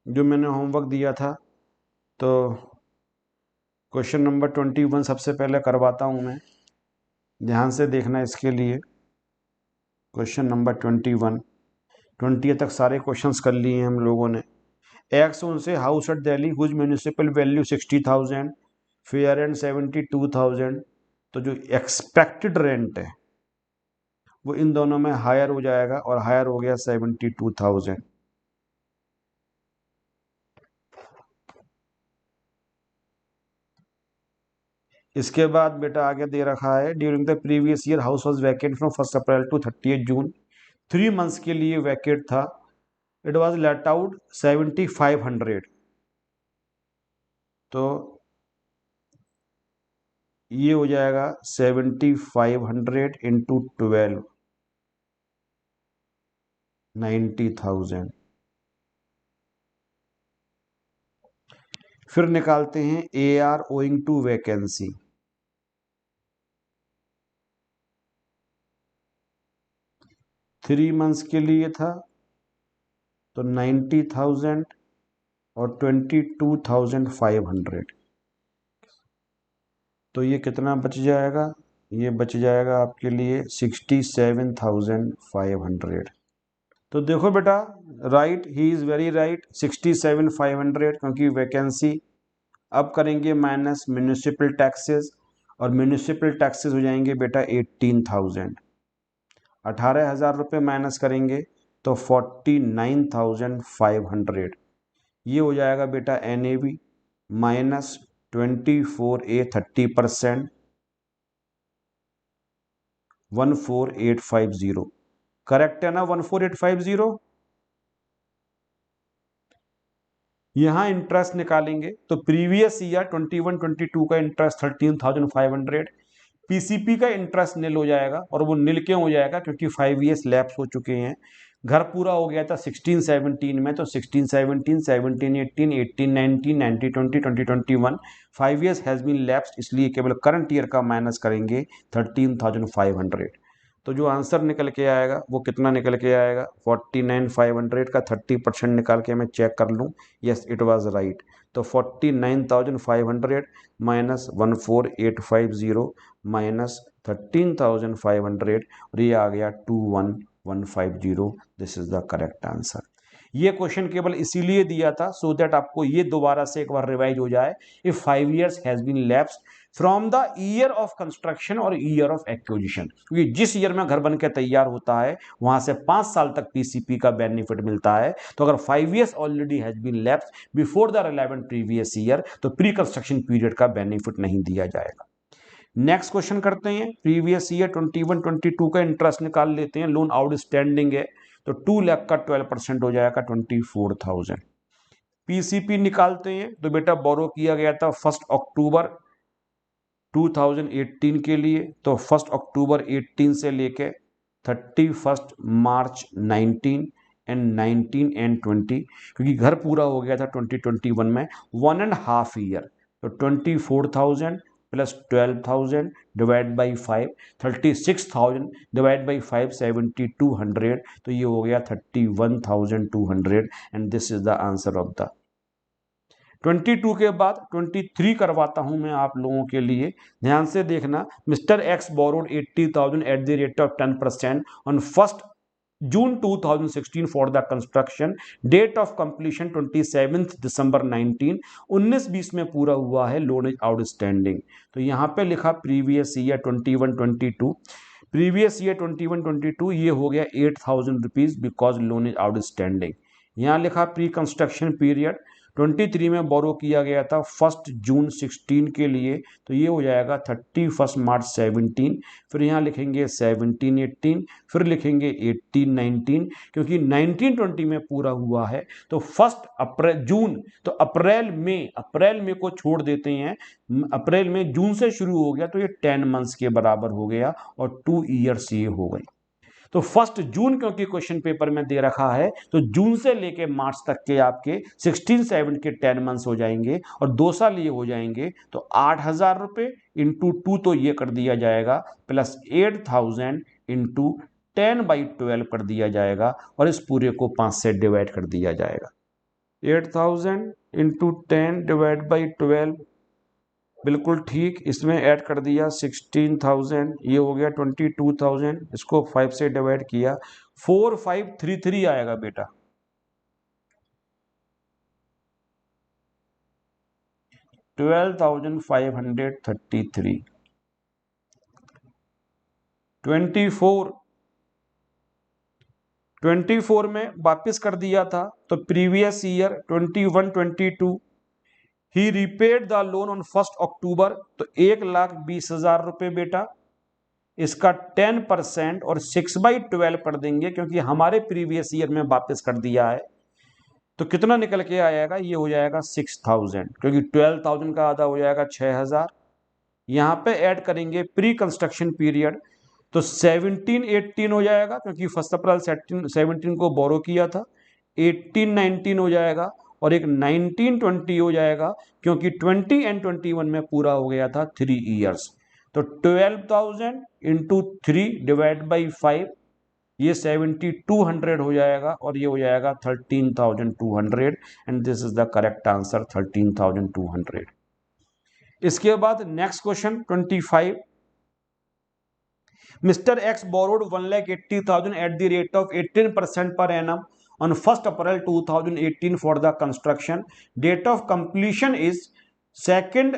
जो मैंने होमवर्क दिया था। तो क्वेश्चन नंबर 21 सबसे पहले करवाता हूँ मैं, ध्यान से देखना इसके लिए। क्वेश्चन नंबर 20 तक सारे क्वेश्चंस कर लिए हैं हम लोगों ने। X owns house at Delhi whose municipal value 60,000, fair and 72,000। तो जो एक्सपेक्टेड रेंट है वो इन दोनों में हायर हो जाएगा, और हायर हो गया 72,000। इसके बाद बेटा आगे दे रखा है, during the previous year house was vacant from 1 April to 30 June. 3 months के लिए वैकेट था। It was let out 7,500। तो ये हो जाएगा 7,500 इंटू 12, 90,000। फिर निकालते हैं A R owing to vacancy. 3 months के लिए था, तो 90,000 और 22,500। तो ये कितना बच जाएगा? ये बच जाएगा आपके लिए 67,500। तो देखो बेटा, right, he is very right, 67,500, क्योंकि वैकेंसी। अब करेंगे माइनस म्यूनिसिपल टैक्सेस, और म्यूनिसिपल टैक्सेस हो जाएंगे बेटा 18,000। 18,000 रुपये माइनस करेंगे तो 49,500। ये हो जाएगा बेटा NAV माइनस 24A 30%, 14,850। करेक्ट है ना? 14,850। यहाँ इंटरेस्ट निकालेंगे तो प्रीवियस ईयर 21-22 का इंटरेस्ट 13,500। पीसीपी का इंटरेस्ट नील हो जाएगा, और वो नील क्यों हो जाएगा? क्योंकि 5 ईयर्स लैप्स हो चुके हैं। घर पूरा हो गया था 16-17 में, तो 16-17, 17-18, 18-19, 19-20, 20-21, 5 ईयर्स हैज बीन लैप्स, इसलिए केवल करंट ईयर का माइनस करेंगे 13,500। तो जो आंसर निकल के आएगा वो कितना निकल के आएगा? 49,500 का 30% निकाल के मैं चेक कर लूँ। Yes, it was right. तो 49,500 माइनस 14,850 माइनस 13,500, और ये आ गया 21,150। This is the correct answer. ये क्वेश्चन केवल इसीलिए दिया था सो दैट आपको ये दोबारा से एक बार रिवाइज हो जाए। If 5 years has been lapsed from the year of construction और ईयर ऑफ एक्विजिशन, क्योंकि जिस ईयर में घर बन के तैयार होता है वहां से 5 साल तक पीसीपी का बेनिफिट मिलता है। तो अगर 5 years already has been lapsed before the relevant previous year, तो प्री कंस्ट्रक्शन पीरियड का बेनिफिट नहीं दिया जाएगा। नेक्स्ट क्वेश्चन करते हैं। प्रीवियस ईयर 21-22 का इंटरेस्ट निकाल लेते हैं। लोन आउटस्टैंडिंग है, तो 2 लाख का 12% हो जाएगा 24,000। पीसीपी निकालते हैं, तो बेटा बोरो किया गया था 1 अक्टूबर 2018 के लिए, तो 1 अक्टूबर 18 से लेके 31 मार्च 19 एंड 19 एंड 20, क्योंकि घर पूरा हो गया था 2021 में, 1.5 ईयर। तो 24,000 plus 12,000 divide by 5, 36,000 divide by 5, 7,200। तो ये हो गया 31,200, and this is the answer of the 22 के बाद 23 करवाता हूं मैं आप लोगों के लिए। ध्यान से देखना। Mister X borrowed 80,000 at the rate of 10% on 1 June 2016 for the construction. Date of completion 27 December 19। 19-20 में पूरा हुआ है, लोन इज आउटस्टैंडिंग। तो यहां पे लिखा प्रीवियस ईयर 21-22। प्रीवियस ईयर 21-22 ये हो गया 8,000 rupees because loan is outstanding. यहाँ लिखा प्री कंस्ट्रक्शन पीरियड 23 में बोरो किया गया था 1 जून 16 के लिए, तो ये हो जाएगा 31 मार्च 17। फिर यहाँ लिखेंगे 17-18, फिर लिखेंगे 18-19, क्योंकि 19-20 में पूरा हुआ है। तो 1 अप्रैल तो अप्रैल में को छोड़ देते हैं। अप्रैल में जून से शुरू हो गया, तो ये 10 मंथ्स के बराबर हो गया, और 2 ईयर्स ये हो गई। तो 1 जून क्योंकि क्वेश्चन पेपर में दे रखा है, तो जून से लेके मार्च तक के आपके 16-7 के 10 मंथ्स हो जाएंगे, और 2 साल ये हो जाएंगे। तो 8,000 रुपये इंटू 2 तो ये कर दिया जाएगा, प्लस 8,000 इंटू 10/12 कर दिया जाएगा, और इस पूरे को 5 से डिवाइड कर दिया जाएगा। 8,000 इंटू 10 डिवाइड बाई 12, बिल्कुल ठीक। इसमें ऐड कर दिया 16,000, ये हो गया 22,000, इसको 5 से डिवाइड किया, 4533 आएगा बेटा। 12,533। 24 में वापस कर दिया था, तो previous year 21-22 he repaid the loan on 1 अक्टूबर, तो 1,20,000 रुपए बेटा। इसका 10% और 6/12 कर देंगे, क्योंकि हमारे प्रीवियस ईयर में वापस कर दिया है। तो कितना निकल के आएगा, ये हो जाएगा 6,000, क्योंकि 12,000 का आधा हो जाएगा 6,000। यहां पे ऐड करेंगे प्री कंस्ट्रक्शन पीरियड, तो 17-18 हो जाएगा, क्योंकि 1 अप्रैल 17 को बोरो किया था। 18-19 हो जाएगा, और एक 19-20 हो जाएगा, क्योंकि 20 और 21 में पूरा हो गया था 3 ईयर्स। तो 12,000 इंटू 3 डिवाइड बाई 5, ये 7,200 हो जाएगा, और ये हो जाएगा 13,200, and this is the correct answer, 13,200। इसके बाद next question 25। Mr. X borrowed 1,80,000 at the rate of 18% per annum on 1st April 2018 for the construction. Date of completion is 2nd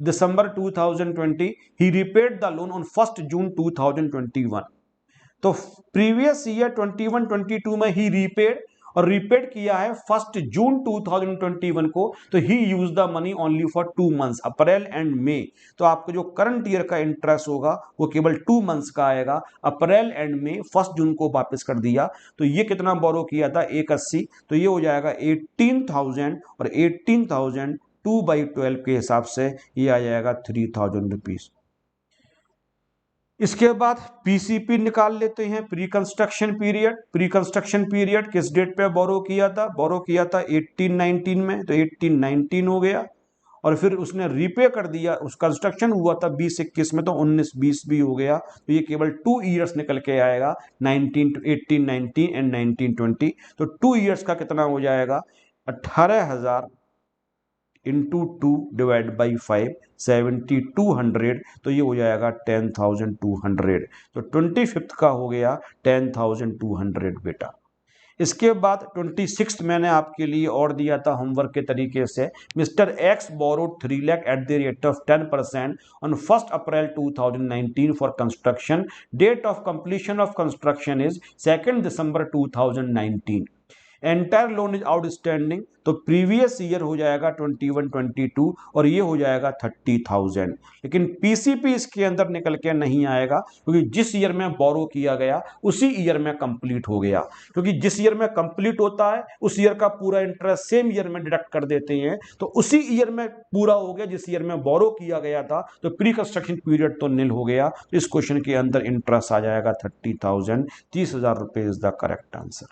December 2020. He repaid the loan on 1st June 2021. तो previous year 21-22 में ही repaid, और repaid किया है 1 जून 2021 को, तो he use the money only for 2 months, April and May. तो आपको जो करंट ईयर का इंटरेस्ट होगा वो केवल 2 मंथ्स का आएगा, अप्रैल एंड मई। 1 जून को वापस कर दिया, तो ये कितना बोरो किया था, 180, तो ये हो जाएगा 18,000, और 18,000 2/12 के हिसाब से ये आ जाएगा 3,000 रुपीज। इसके बाद पीसीपी निकाल लेते हैं, pre construction period. Pre construction period किस डेट पे बोरो किया था, बोरो किया था 18-19 में, तो 18-19 हो गया, और फिर उसने रीपे कर दिया, उस कंस्ट्रक्शन हुआ था 20-21 में, तो 19-20 भी हो गया। तो ये केवल 2 ईयर्स निकल के आएगा, 18-19 एंड 19-20। तो 2 ईयर्स का कितना हो जाएगा, 18,000 इंटू 2 डिवाइड बाई 5, 7,200, तो ये हो जाएगा 10,200। तो 25th का हो गया 10,200 बेटा। इसके बाद 26 मैंने आपके लिए और दिया था होमवर्क के तरीके से। Mister X borrowed 3 lakh at the rate of 10% on 1 April 2019 for construction. Date of completion of construction is 2 December 2019। Entire loan is outstanding, तो प्रीवियस ईयर हो जाएगा 21-22, और ये हो जाएगा 30,000। लेकिन पीसीपी इसके अंदर निकल के नहीं आएगा, क्योंकि जिस ईयर में बोरो किया गया उसी ईयर में कंप्लीट हो गया। क्योंकि जिस ईयर में कंप्लीट होता है उस ईयर का पूरा इंटरेस्ट सेम ईयर में डिडक्ट कर देते हैं, तो उसी ईयर में पूरा हो गया जिस ईयर में बोरो किया गया था, तो प्री कंस्ट्रक्शन पीरियड तो निल हो गया। तो इस क्वेश्चन के अंदर इंटरेस्ट आ जाएगा 30,000, 30,000 रुपए इज द करेक्ट आंसर।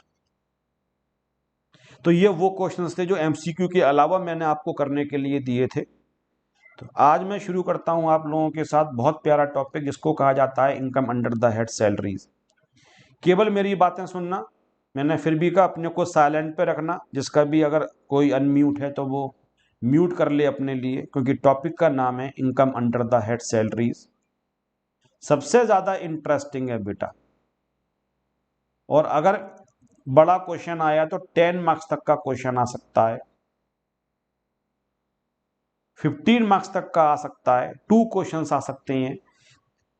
तो ये वो क्वेश्चंस थे जो एमसीक्यू के अलावा मैंने आपको करने के लिए दिए थे। तो आज मैं शुरू करता हूं आप लोगों के साथ बहुत प्यारा टॉपिक, जिसको कहा जाता है income under the head salaries. केवल मेरी बातें सुनना, मैंने फिर भी कहा अपने को साइलेंट पे रखना, जिसका भी अगर कोई अनम्यूट है तो वो म्यूट कर ले अपने लिए, क्योंकि टॉपिक का नाम है income under the head salaries. सबसे ज्यादा इंटरेस्टिंग है बेटा, और अगर बड़ा क्वेश्चन आया तो 10 मार्क्स तक का क्वेश्चन आ सकता है, 15 मार्क्स तक का आ सकता है, 2 क्वेश्चंस आ सकते हैं,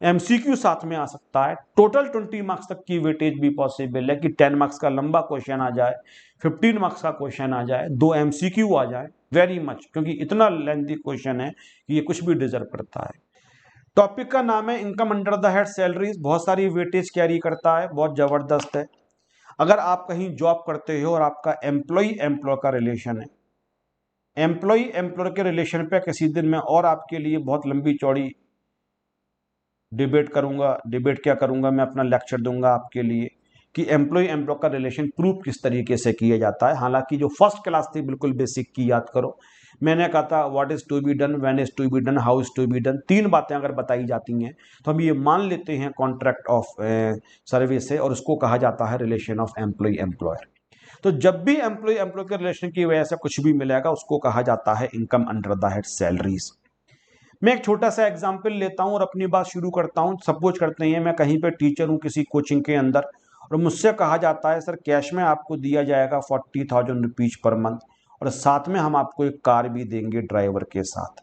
एमसीक्यू साथ में आ सकता है। टोटल 20 मार्क्स तक की वेटेज भी पॉसिबल है कि 10 मार्क्स का लंबा क्वेश्चन आ जाए, 15 मार्क्स का क्वेश्चन आ जाए, 2 एमसीक्यू आ जाए, वेरी मच, क्योंकि इतना लेंथी क्वेश्चन है कि ये कुछ भी डिजर्व करता है। टॉपिक का नाम है income under the head salaries, बहुत सारी वेटेज कैरी करता है, बहुत जबरदस्त है। अगर आप कहीं जॉब करते हो और आपका एम्प्लॉय एम्प्लॉय का रिलेशन है, एम्प्लॉय एम्प्लॉय के रिलेशन पे किसी दिन मैं और आपके लिए बहुत लंबी चौड़ी डिबेट करूंगा। डिबेट क्या करूंगा, मैं अपना लेक्चर दूंगा आपके लिए कि एम्प्लॉय एम्प्लॉय का रिलेशन प्रूव किस तरीके से किया जाता है। हालांकि जो फर्स्ट क्लास थी बिल्कुल बेसिक की याद करो, मैंने कहा था what is to be done, when is to be done, how is to be done. 3 बातें अगर बताई जाती हैं तो हम ये मान लेते हैं कॉन्ट्रैक्ट ऑफ सर्विस है, और उसको कहा जाता है रिलेशन ऑफ एम्प्लॉय एम्प्लॉयर। तो जब भी एम्प्लॉय एम्प्लॉय के रिलेशन की वजह से कुछ भी मिलेगा उसको कहा जाता है income under the head salaries. मैं एक छोटा सा एग्जांपल लेता हूं और अपनी बात शुरू करता हूं। सपोज करते हैं मैं कहीं पे टीचर हूं किसी कोचिंग के अंदर, और मुझसे कहा जाता है सर कैश में आपको दिया जाएगा 40,000 रुपीज पर मंथ, और साथ में हम आपको एक कार भी देंगे ड्राइवर के साथ।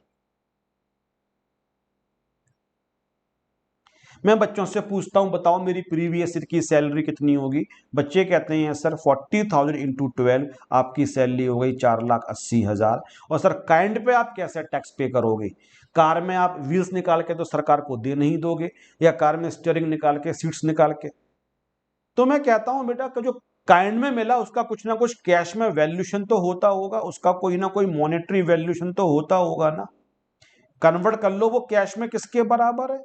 मैं बच्चों से पूछता हूं बताओ मेरी प्रीवियस ईयर की सैलरी कितनी होगी। बच्चे कहते हैं सर 40,000 इंटू 12 आपकी सैलरी हो गई 4,80,000। और सर काइंड पे आप कैसे टैक्स पे करोगे? कार में आप व्हील्स निकाल के तो सरकार को दे नहीं दोगे, या कार में स्टीयरिंग निकाल के सीट्स निकाल के? तो मैं कहता हूं बेटा कि जो काइंड में मिला उसका कुछ ना कुछ कैश में वैल्यूशन तो होता होगा, उसका कोई ना कोई मॉनेटरी वैल्यूशन तो होता होगा ना। कन्वर्ट कर लो वो कैश में किसके बराबर है।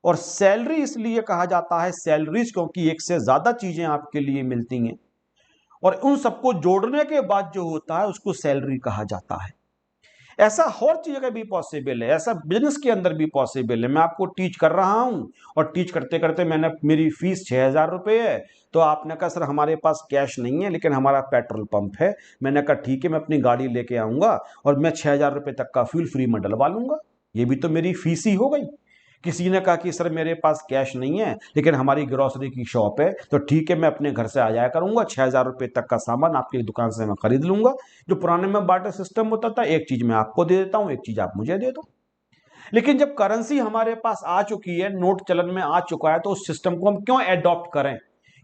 और सैलरी इसलिए कहा जाता है सैलरीज क्योंकि एक से ज्यादा चीजें आपके लिए मिलती हैं, और उन सबको जोड़ने के बाद जो होता है उसको सैलरी कहा जाता है। ऐसा हर चीज का भी पॉसिबल है, ऐसा बिजनेस के अंदर भी पॉसिबल है। मैं आपको टीच कर रहा हूं और टीच करते करते मैंने मेरी फीस 6,000 रुपये है, तो आपने कहा सर हमारे पास कैश नहीं है लेकिन हमारा पेट्रोल पंप है। मैंने कहा ठीक है मैं अपनी गाड़ी लेके आऊंगा और मैं 6,000 रुपये तक का फ्यूल फ्री में डलवा लूंगा। ये भी तो मेरी फीस ही हो गई। किसी ने कहा कि सर मेरे पास कैश नहीं है लेकिन हमारी ग्रोसरी की शॉप है, तो ठीक है मैं अपने घर से आ जाया करूंगा, 6,000 रुपये तक का सामान आपकी दुकान से मैं खरीद लूंगा। जो पुराने में बार्टर सिस्टम होता था, एक चीज मैं आपको दे देता हूं एक चीज आप मुझे दे दो। लेकिन जब करेंसी हमारे पास आ चुकी है, नोट चलन में आ चुका है, तो उस सिस्टम को हम क्यों एडॉप्ट करें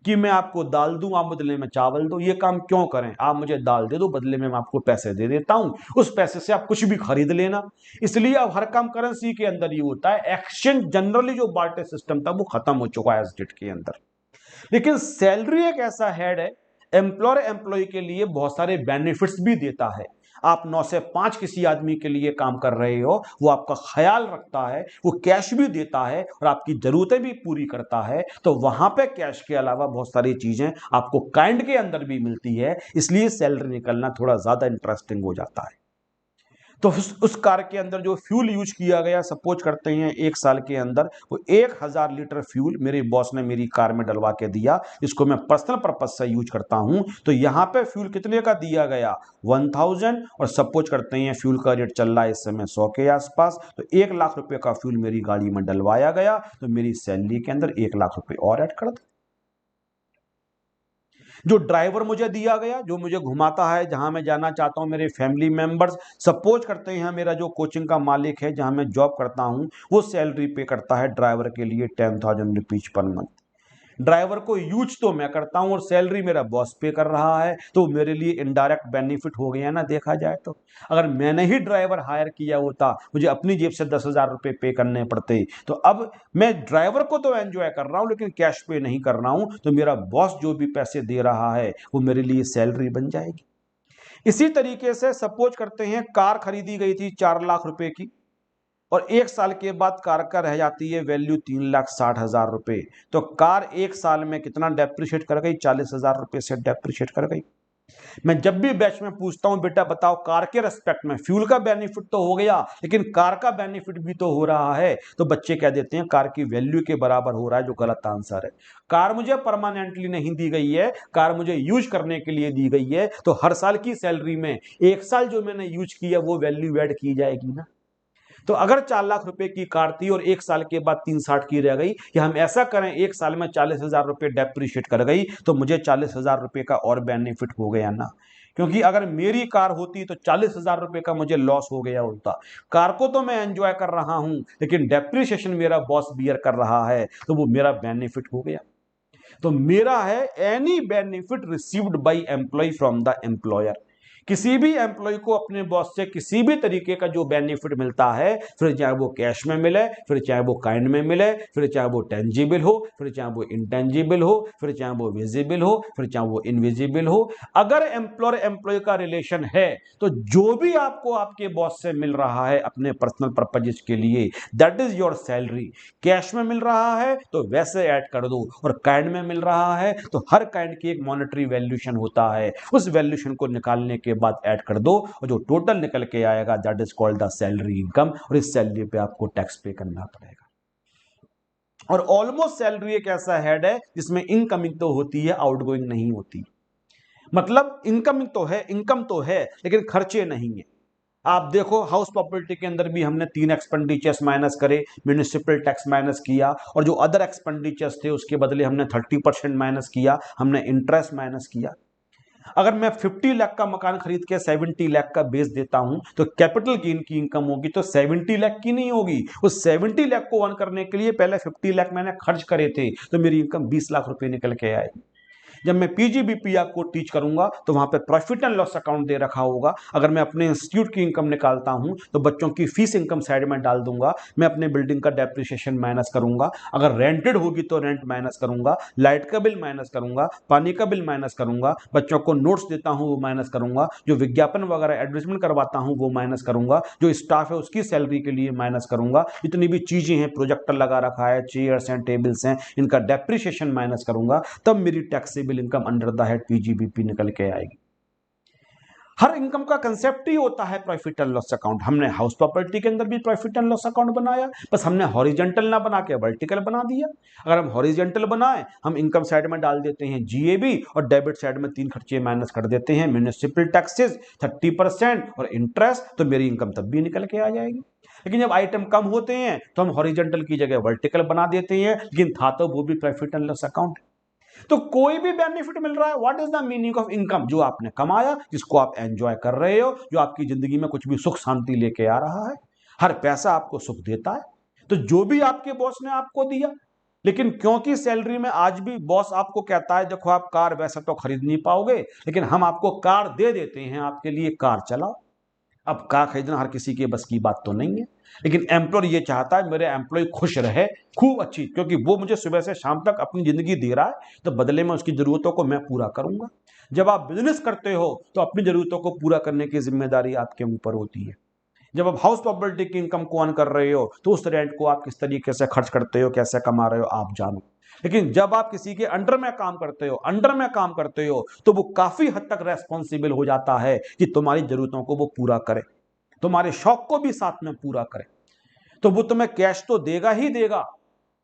कि मैं आपको दाल दूं आप बदले में चावल दो? ये काम क्यों करें? आप मुझे दाल दे दो, बदले में मैं आपको पैसे दे देता हूं, उस पैसे से आप कुछ भी खरीद लेना। इसलिए अब हर काम करेंसी के अंदर ही होता है। एक्सचेंज जनरली जो बार्टर सिस्टम था वो खत्म हो चुका है एज डेट के अंदर। लेकिन सैलरी एक ऐसा हेड है, एम्प्लॉयर एम्प्लॉय के लिए बहुत सारे बेनिफिट्स भी देता है। आप 9 से 5 किसी आदमी के लिए काम कर रहे हो, वो आपका ख्याल रखता है, वो कैश भी देता है और आपकी जरूरतें भी पूरी करता है। तो वहां पे कैश के अलावा बहुत सारी चीजें आपको काइंड के अंदर भी मिलती है, इसलिए सैलरी निकलना थोड़ा ज्यादा इंटरेस्टिंग हो जाता है। तो उस कार के अंदर जो फ्यूल यूज किया गया, सपोज करते हैं 1 साल के अंदर वो 1,000 लीटर फ्यूल मेरे बॉस ने मेरी कार में डलवा के दिया, जिसको मैं पर्सनल पर्पज से यूज करता हूं। तो यहां पे फ्यूल कितने का दिया गया? 1,000। और सपोज करते हैं फ्यूल का रेट चल रहा है इस समय 100 के आसपास, तो 1,00,000 रुपए का फ्यूल मेरी गाड़ी में डलवाया गया, तो मेरी सैलरी के अंदर 1,00,000 रुपए और ऐड कर दो। जो ड्राइवर मुझे दिया गया, जो मुझे घुमाता है जहां मैं जाना चाहता हूं, मेरे फैमिली मेंबर्स, सपोज करते हैं मेरा जो कोचिंग का मालिक है जहां मैं जॉब करता हूं, वो सैलरी पे करता है ड्राइवर के लिए 10,000 रुपीज पर मंथ। ड्राइवर को यूज तो मैं करता हूं और सैलरी मेरा बॉस पे कर रहा है, तो मेरे लिए इनडायरेक्ट बेनिफिट हो गया ना देखा जाए तो। अगर मैंने ही ड्राइवर हायर किया होता, मुझे अपनी जेब से 10,000 रुपए पे करने पड़ते, तो अब मैं ड्राइवर को तो एंजॉय कर रहा हूं लेकिन कैश पे नहीं कर रहा हूं, तो मेरा बॉस जो भी पैसे दे रहा है वो मेरे लिए सैलरी बन जाएगी। इसी तरीके से सपोज करते हैं कार खरीदी गई थी 4,00,000 रुपए की, और 1 साल के बाद कार का रह जाती है वैल्यू 3,60,000 रुपए। तो कार 1 साल में कितना डेप्रिशिएट कर गई? 40,000 रुपए से डेप्रिशिएट कर गई। मैं जब भी बैच में पूछता हूं बेटा बताओ कार के रेस्पेक्ट में फ्यूल का बेनिफिट तो हो गया लेकिन कार का बेनिफिट भी तो हो रहा है, तो बच्चे कह देते हैं कार की वैल्यू के बराबर हो रहा है, जो गलत आंसर है। कार मुझे परमानेंटली नहीं दी गई है, कार मुझे यूज करने के लिए दी गई है, तो हर साल की सैलरी में 1 साल जो मैंने यूज किया वो वैल्यू ऐड की जाएगी ना। तो अगर 4,00,000 रुपए की कार थी और 1 साल के बाद 360 की रह गई, या हम ऐसा करें 1 साल में 40,000 रुपए डेप्रिशिएट कर गई, तो मुझे 40,000 रुपए का और बेनिफिट हो गया ना। क्योंकि अगर मेरी कार होती तो 40,000 रुपए का मुझे लॉस हो गया होता। कार को तो मैं एंजॉय कर रहा हूं लेकिन डेप्रिसिएशन मेरा बॉस बियर कर रहा है, तो वो मेरा बेनिफिट हो गया। तो मेरा है any benefit received by employee from the employer. किसी भी एम्प्लॉय को अपने बॉस से किसी भी तरीके का जो बेनिफिट मिलता है, फिर चाहे वो कैश में मिले, फिर चाहे वो काइंड में मिले, फिर चाहे वो टेंजिबल हो, फिर चाहे वो इंटेंजिबल हो, फिर चाहे वो विजिबल हो, फिर चाहे वो इनविजिबल हो, अगर एम्प्लॉयर एम्प्लॉय का रिलेशन है, तो जो भी आपको आपके बॉस से मिल रहा है अपने पर्सनल पर्पजेस के लिए, that is your salary. Cash में मिल रहा है तो वैसे ऐड कर दो, और काइंड में मिल रहा है तो हर काइंड की एक मॉनेटरी वैल्यूशन होता है, उस वैल्यूशन को निकालने के बाद ऐड कर दो, और जो टोटल निकल के आएगा that is called the salary income, और इस सैलरी पे आपको टैक्स पे करना पड़ेगा। और ऑलमोस्ट सैलरी एक ऐसा हेड है जिसमें इनकमिंग तो होती है, आउटगोइंग नहीं होती। मतलब इनकम तो है लेकिन खर्चे नहीं है। आप देखो हाउस प्रॉपर्टी के अंदर भी हमने 3 एक्सपेंडिचर्स माइनस करे, म्यूनिसिपल टैक्स माइनस किया, और जो अदर एक्सपेंडिचर्स थे उसके बदले हमने 30% माइनस किया, हमने इंटरेस्ट माइनस किया। अगर मैं 50 लाख का मकान खरीद के 70 लाख का बेच देता हूं तो कैपिटल गेन की इनकम होगी तो 70 लाख की नहीं होगी। उस 70 लाख को अर्न करने के लिए पहले 50 लाख मैंने खर्च करे थे, तो मेरी इनकम 20 लाख रुपए निकल के आएगी। जब मैं पीजीबीपी आपको टीच करूंगा तो वहां पे प्रॉफिट एंड लॉस अकाउंट दे रखा होगा। अगर मैं अपने इंस्टीट्यूट की इनकम निकालता हूं तो बच्चों की फीस इनकम साइड में डाल दूंगा, मैं अपने बिल्डिंग का डेप्रिसिएशन माइनस करूंगा, अगर रेंटेड होगी तो रेंट माइनस करूंगा, लाइट का बिल माइनस करूंगा, पानी का बिल माइनस करूंगा, बच्चों को नोट्स देता हूं वो माइनस करूंगा, जो विज्ञापन वगैरह एडवर्टाइजमेंट करवाता हूं वो माइनस करूंगा, जो स्टाफ है उसकी सैलरी के लिए माइनस करूंगा, जितनी भी चीजें हैं, प्रोजेक्टर लगा रखा है, चेयर्स हैं, टेबल्स हैं, इनका डेप्रिसिएशन माइनस करूंगा, तब मेरी taxable income under the head PGBP निकल के आएगी। हर इनकम का कंसेप्ट ही होता है प्रॉफिट एंड लॉस अकाउंट। हमने हाउस प्रॉपर्टी के अंदर भी प्रॉफिट एंड लॉस अकाउंट बनाया, बस हमने हॉरिजॉन्टल ना बना के वर्टिकल बना दिया। अगर हम हॉरिजॉन्टल बनाए, हम इनकम साइड में डाल देते हैं जीएबी और डेबिट साइड में 3 खर्चे माइनस कर देते हैं, म्युनिसिपल टैक्सेस 30% और इंटरेस्ट, तो मेरी इनकम तब भी निकल के आ जाएगी। लेकिन जब आइटम कम होते हैं तो हम हॉरिजॉन्टल की जगह वर्टिकल बना देते हैं, लेकिन था तो वो भी प्रॉफिट एंड लॉस अकाउंट। तो कोई भी बेनिफिट मिल रहा है, what is the meaning of income? जो आपने कमाया, जिसको आप एंजॉय कर रहे हो, जो आपकी जिंदगी में कुछ भी सुख शांति लेके आ रहा है। हर पैसा आपको सुख देता है, तो जो भी आपके बॉस ने आपको दिया, लेकिन क्योंकि सैलरी में आज भी बॉस आपको कहता है देखो आप कार वैसे तो खरीद नहीं पाओगे, लेकिन हम आपको कार दे देते हैं, आपके लिए कार चलाओ। अब कार खरीदना हर किसी के बस की बात तो नहीं है, लेकिन एम्प्लॉय ये चाहता है मेरे एम्प्लॉय खुश रहे, खूब अच्छी, क्योंकि वो मुझे सुबह से शाम तक अपनी जिंदगी दे रहा है, तो बदले में उसकी जरूरतों को मैं पूरा करूंगा। जब आप बिजनेस करते हो तो अपनी जरूरतों को पूरा करने की जिम्मेदारी आपके ऊपर होती है। जब आप हाउस प्रॉपर्टी की इनकम को अर्न कर रहे हो तो उस रेंट को आप किस तरीके से खर्च करते हो, कैसे कमा रहे हो, आप जानो। लेकिन जब आप किसी के अंडर में काम करते हो तो वो काफी हद तक रेस्पॉन्सिबल हो जाता है कि तुम्हारी जरूरतों को वो पूरा करे, तुम्हारे शौक को भी साथ में पूरा करे। तो वो तुम्हें कैश तो देगा ही देगा,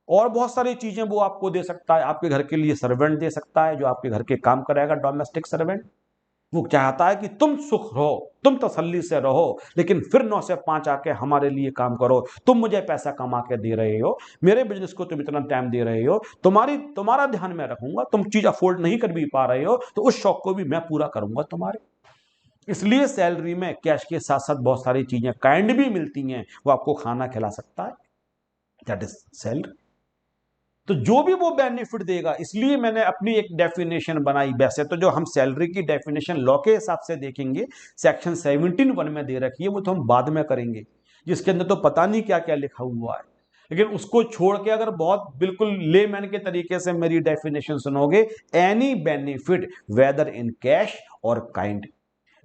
और बहुत सारी चीजें वो आपको दे सकता है। आपके घर के लिए सर्वेंट दे सकता है जो आपके घर के काम करेगा, डोमेस्टिक सर्वेंट। वो चाहता है कि तुम सुख रहो, तुम तसल्ली से रहो, लेकिन फिर 9 से 5 आके हमारे लिए काम करो। तुम मुझे पैसा कमा के दे रहे हो, मेरे बिजनेस को तुम इतना टाइम दे रहे हो, तुम्हारा ध्यान में रखूंगा। तुम चीज अफोर्ड नहीं कर भी पा रहे हो तो उस शौक को भी मैं पूरा करूंगा तुम्हारे। इसलिए सैलरी में कैश के साथ साथ बहुत सारी चीजें काइंड भी मिलती हैं, वो आपको खाना खिला सकता है, दैट इज सैलरी। तो जो भी वो बेनिफिट देगा, इसलिए मैंने अपनी एक डेफिनेशन बनाई। वैसे तो जो हम सैलरी की डेफिनेशन लॉ के हिसाब से देखेंगे, सेक्शन 17(1) में दे रखी है, वो तो हम बाद में करेंगे, जिसके अंदर तो पता नहीं क्या क्या लिखा हुआ है। लेकिन उसको छोड़ के अगर बहुत बिल्कुल लेमैन के तरीके से मेरी डेफिनेशन सुनोगे, any benefit whether in cash और kind,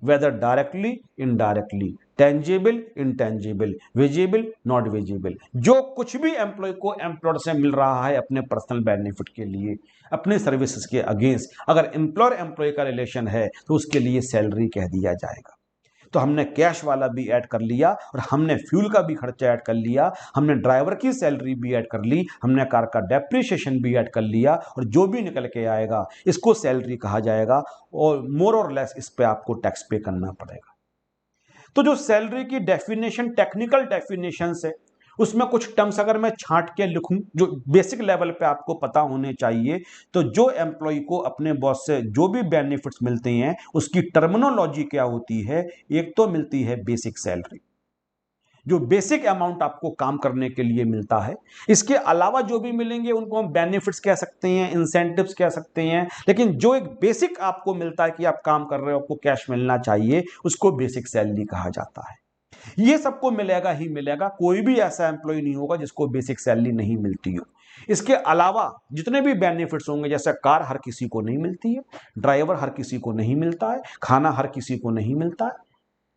whether directly, indirectly, tangible, intangible, visible, not visible, जो कुछ भी एम्प्लॉय को एम्प्लॉयर से मिल रहा है अपने पर्सनल बेनिफिट के लिए, अपने सर्विसेज के अगेंस्ट, अगर एम्प्लॉयर एम्प्लॉय का रिलेशन है तो उसके लिए सैलरी कह दिया जाएगा। तो हमने कैश वाला भी ऐड कर लिया, और हमने फ्यूल का भी खर्चा ऐड कर लिया, हमने ड्राइवर की सैलरी भी ऐड कर ली, हमने कार का डेप्रिसिएशन भी ऐड कर लिया, और जो भी निकल के आएगा इसको सैलरी कहा जाएगा, और मोर और लेस इस पे आपको टैक्स पे करना पड़ेगा। तो जो सैलरी की डेफिनेशन, टेक्निकल डेफिनेशन है, उसमें कुछ टर्म्स अगर मैं छांट के लिखूं जो बेसिक लेवल पे आपको पता होने चाहिए, तो जो एम्प्लॉय को अपने बॉस से जो भी बेनिफिट्स मिलते हैं उसकी टर्मिनोलॉजी क्या होती है। एक तो मिलती है बेसिक सैलरी, जो बेसिक अमाउंट आपको काम करने के लिए मिलता है। इसके अलावा जो भी मिलेंगे उनको हम बेनिफिट्स कह सकते हैं, इंसेंटिव्स कह सकते हैं, लेकिन जो एक बेसिक आपको मिलता है कि आप काम कर रहे हो, आपको कैश मिलना चाहिए, उसको बेसिक सैलरी कहा जाता है। ये सबको मिलेगा ही मिलेगा, कोई भी ऐसा एम्प्लॉय नहीं होगा जिसको बेसिक सैलरी नहीं मिलती हो। इसके अलावा जितने भी बेनिफिट्स होंगे, जैसे कार हर किसी को नहीं मिलती है, ड्राइवर हर किसी को नहीं मिलता है, खाना हर किसी को नहीं मिलता है,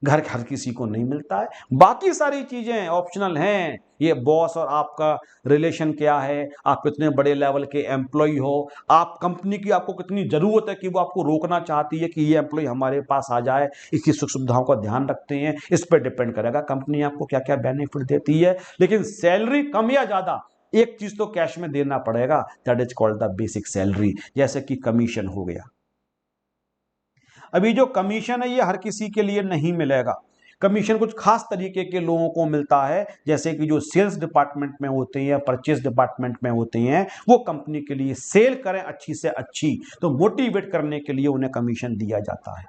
घर हर किसी को नहीं मिलता है, बाकी सारी चीजें ऑप्शनल हैं। ये बॉस और आपका रिलेशन क्या है, आप कितने बड़े लेवल के एम्प्लॉय हो, आप कंपनी की आपको कितनी जरूरत है कि वो आपको रोकना चाहती है कि ये एम्प्लॉय हमारे पास आ जाए, इसकी सुख सुविधाओं का ध्यान रखते हैं, इस पर डिपेंड करेगा कंपनी आपको क्या क्या बेनिफिट देती है। लेकिन सैलरी कम या ज्यादा एक चीज तो कैश में देना पड़ेगा, that is called the basic salary, जैसे कि कमीशन हो गया। अभी जो कमीशन है ये हर किसी के लिए नहीं मिलेगा। कमीशन कुछ खास तरीके के लोगों को मिलता है, जैसे कि जो सेल्स डिपार्टमेंट में होते हैं या परचेज डिपार्टमेंट में होते हैं, वो कंपनी के लिए सेल करें अच्छी से अच्छी, तो मोटिवेट करने के लिए उन्हें कमीशन दिया जाता है।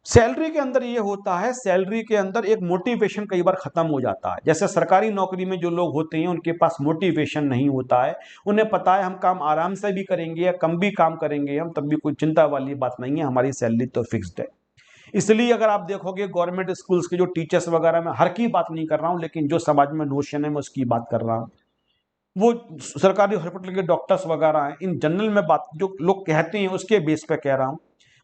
सैलरी के अंदर ये होता है, सैलरी के अंदर एक मोटिवेशन कई बार खत्म हो जाता है। जैसे सरकारी नौकरी में जो लोग होते हैं उनके पास मोटिवेशन नहीं होता है, उन्हें पता है हम काम आराम से भी करेंगे या कम भी काम करेंगे हम, तब भी कोई चिंता वाली बात नहीं है, हमारी सैलरी तो फिक्स्ड है। इसलिए अगर आप देखोगे गवर्नमेंट स्कूल्स के जो टीचर्स वगैरह, मैं हर की बात नहीं कर रहा हूं, लेकिन जो समाज में नोशन है मैं उसकी बात कर रहा हूं, वो सरकारी हॉस्पिटल के डॉक्टर्स वगैरह हैं, इन जनरल में बात जो लोग कहते हैं उसके बेस पे कह रहा हूं,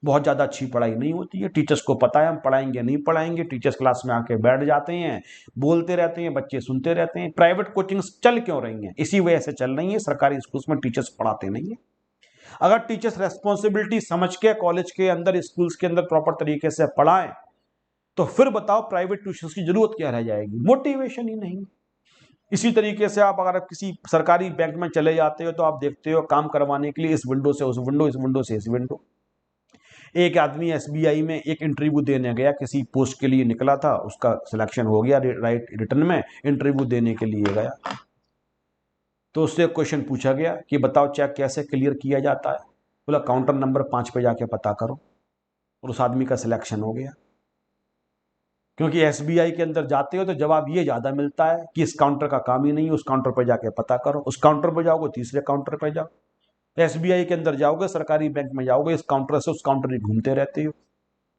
बहुत ज़्यादा अच्छी पढ़ाई नहीं होती है। टीचर्स को पता है हम पढ़ाएंगे नहीं पढ़ाएंगे, टीचर्स क्लास में आके बैठ जाते हैं, बोलते रहते हैं, बच्चे सुनते रहते हैं। प्राइवेट कोचिंग्स चल क्यों रही हैं? इसी वजह से चल रही है, सरकारी स्कूल्स में टीचर्स पढ़ाते नहीं है। अगर टीचर्स रेस्पॉन्सिबिलिटी समझ के कॉलेज के अंदर, स्कूल्स के अंदर प्रॉपर तरीके से पढ़ाएं, तो फिर बताओ प्राइवेट ट्यूशन की जरूरत क्या रह जाएगी? मोटिवेशन ही नहीं। इसी तरीके से आप अगर किसी सरकारी बैंक में चले जाते हो तो आप देखते हो काम करवाने के लिए इस विंडो से उस विंडो, इस विंडो से इस विंडो। एक आदमी एसबीआई में एक इंटरव्यू देने गया, किसी पोस्ट के लिए निकला था, उसका सिलेक्शन हो गया राइट रिटर्न में, इंटरव्यू देने के लिए गया तो उससे क्वेश्चन पूछा गया कि बताओ चेक कैसे क्लियर किया जाता है? बोला काउंटर नंबर 5 पे जाके पता करो, और उस आदमी का सिलेक्शन हो गया। क्योंकि एसबीआई के अंदर जाते हो तो जवाब ये ज्यादा मिलता है कि इस काउंटर का काम ही नहीं, उस काउंटर पर जाके पता करो। उस काउंटर पर जाओगे, तीसरे काउंटर पर जाओ, एसबीआई के अंदर जाओगे, सरकारी बैंक में जाओगे, इस काउंटर से उस काउंटर ही घूमते रहते हो।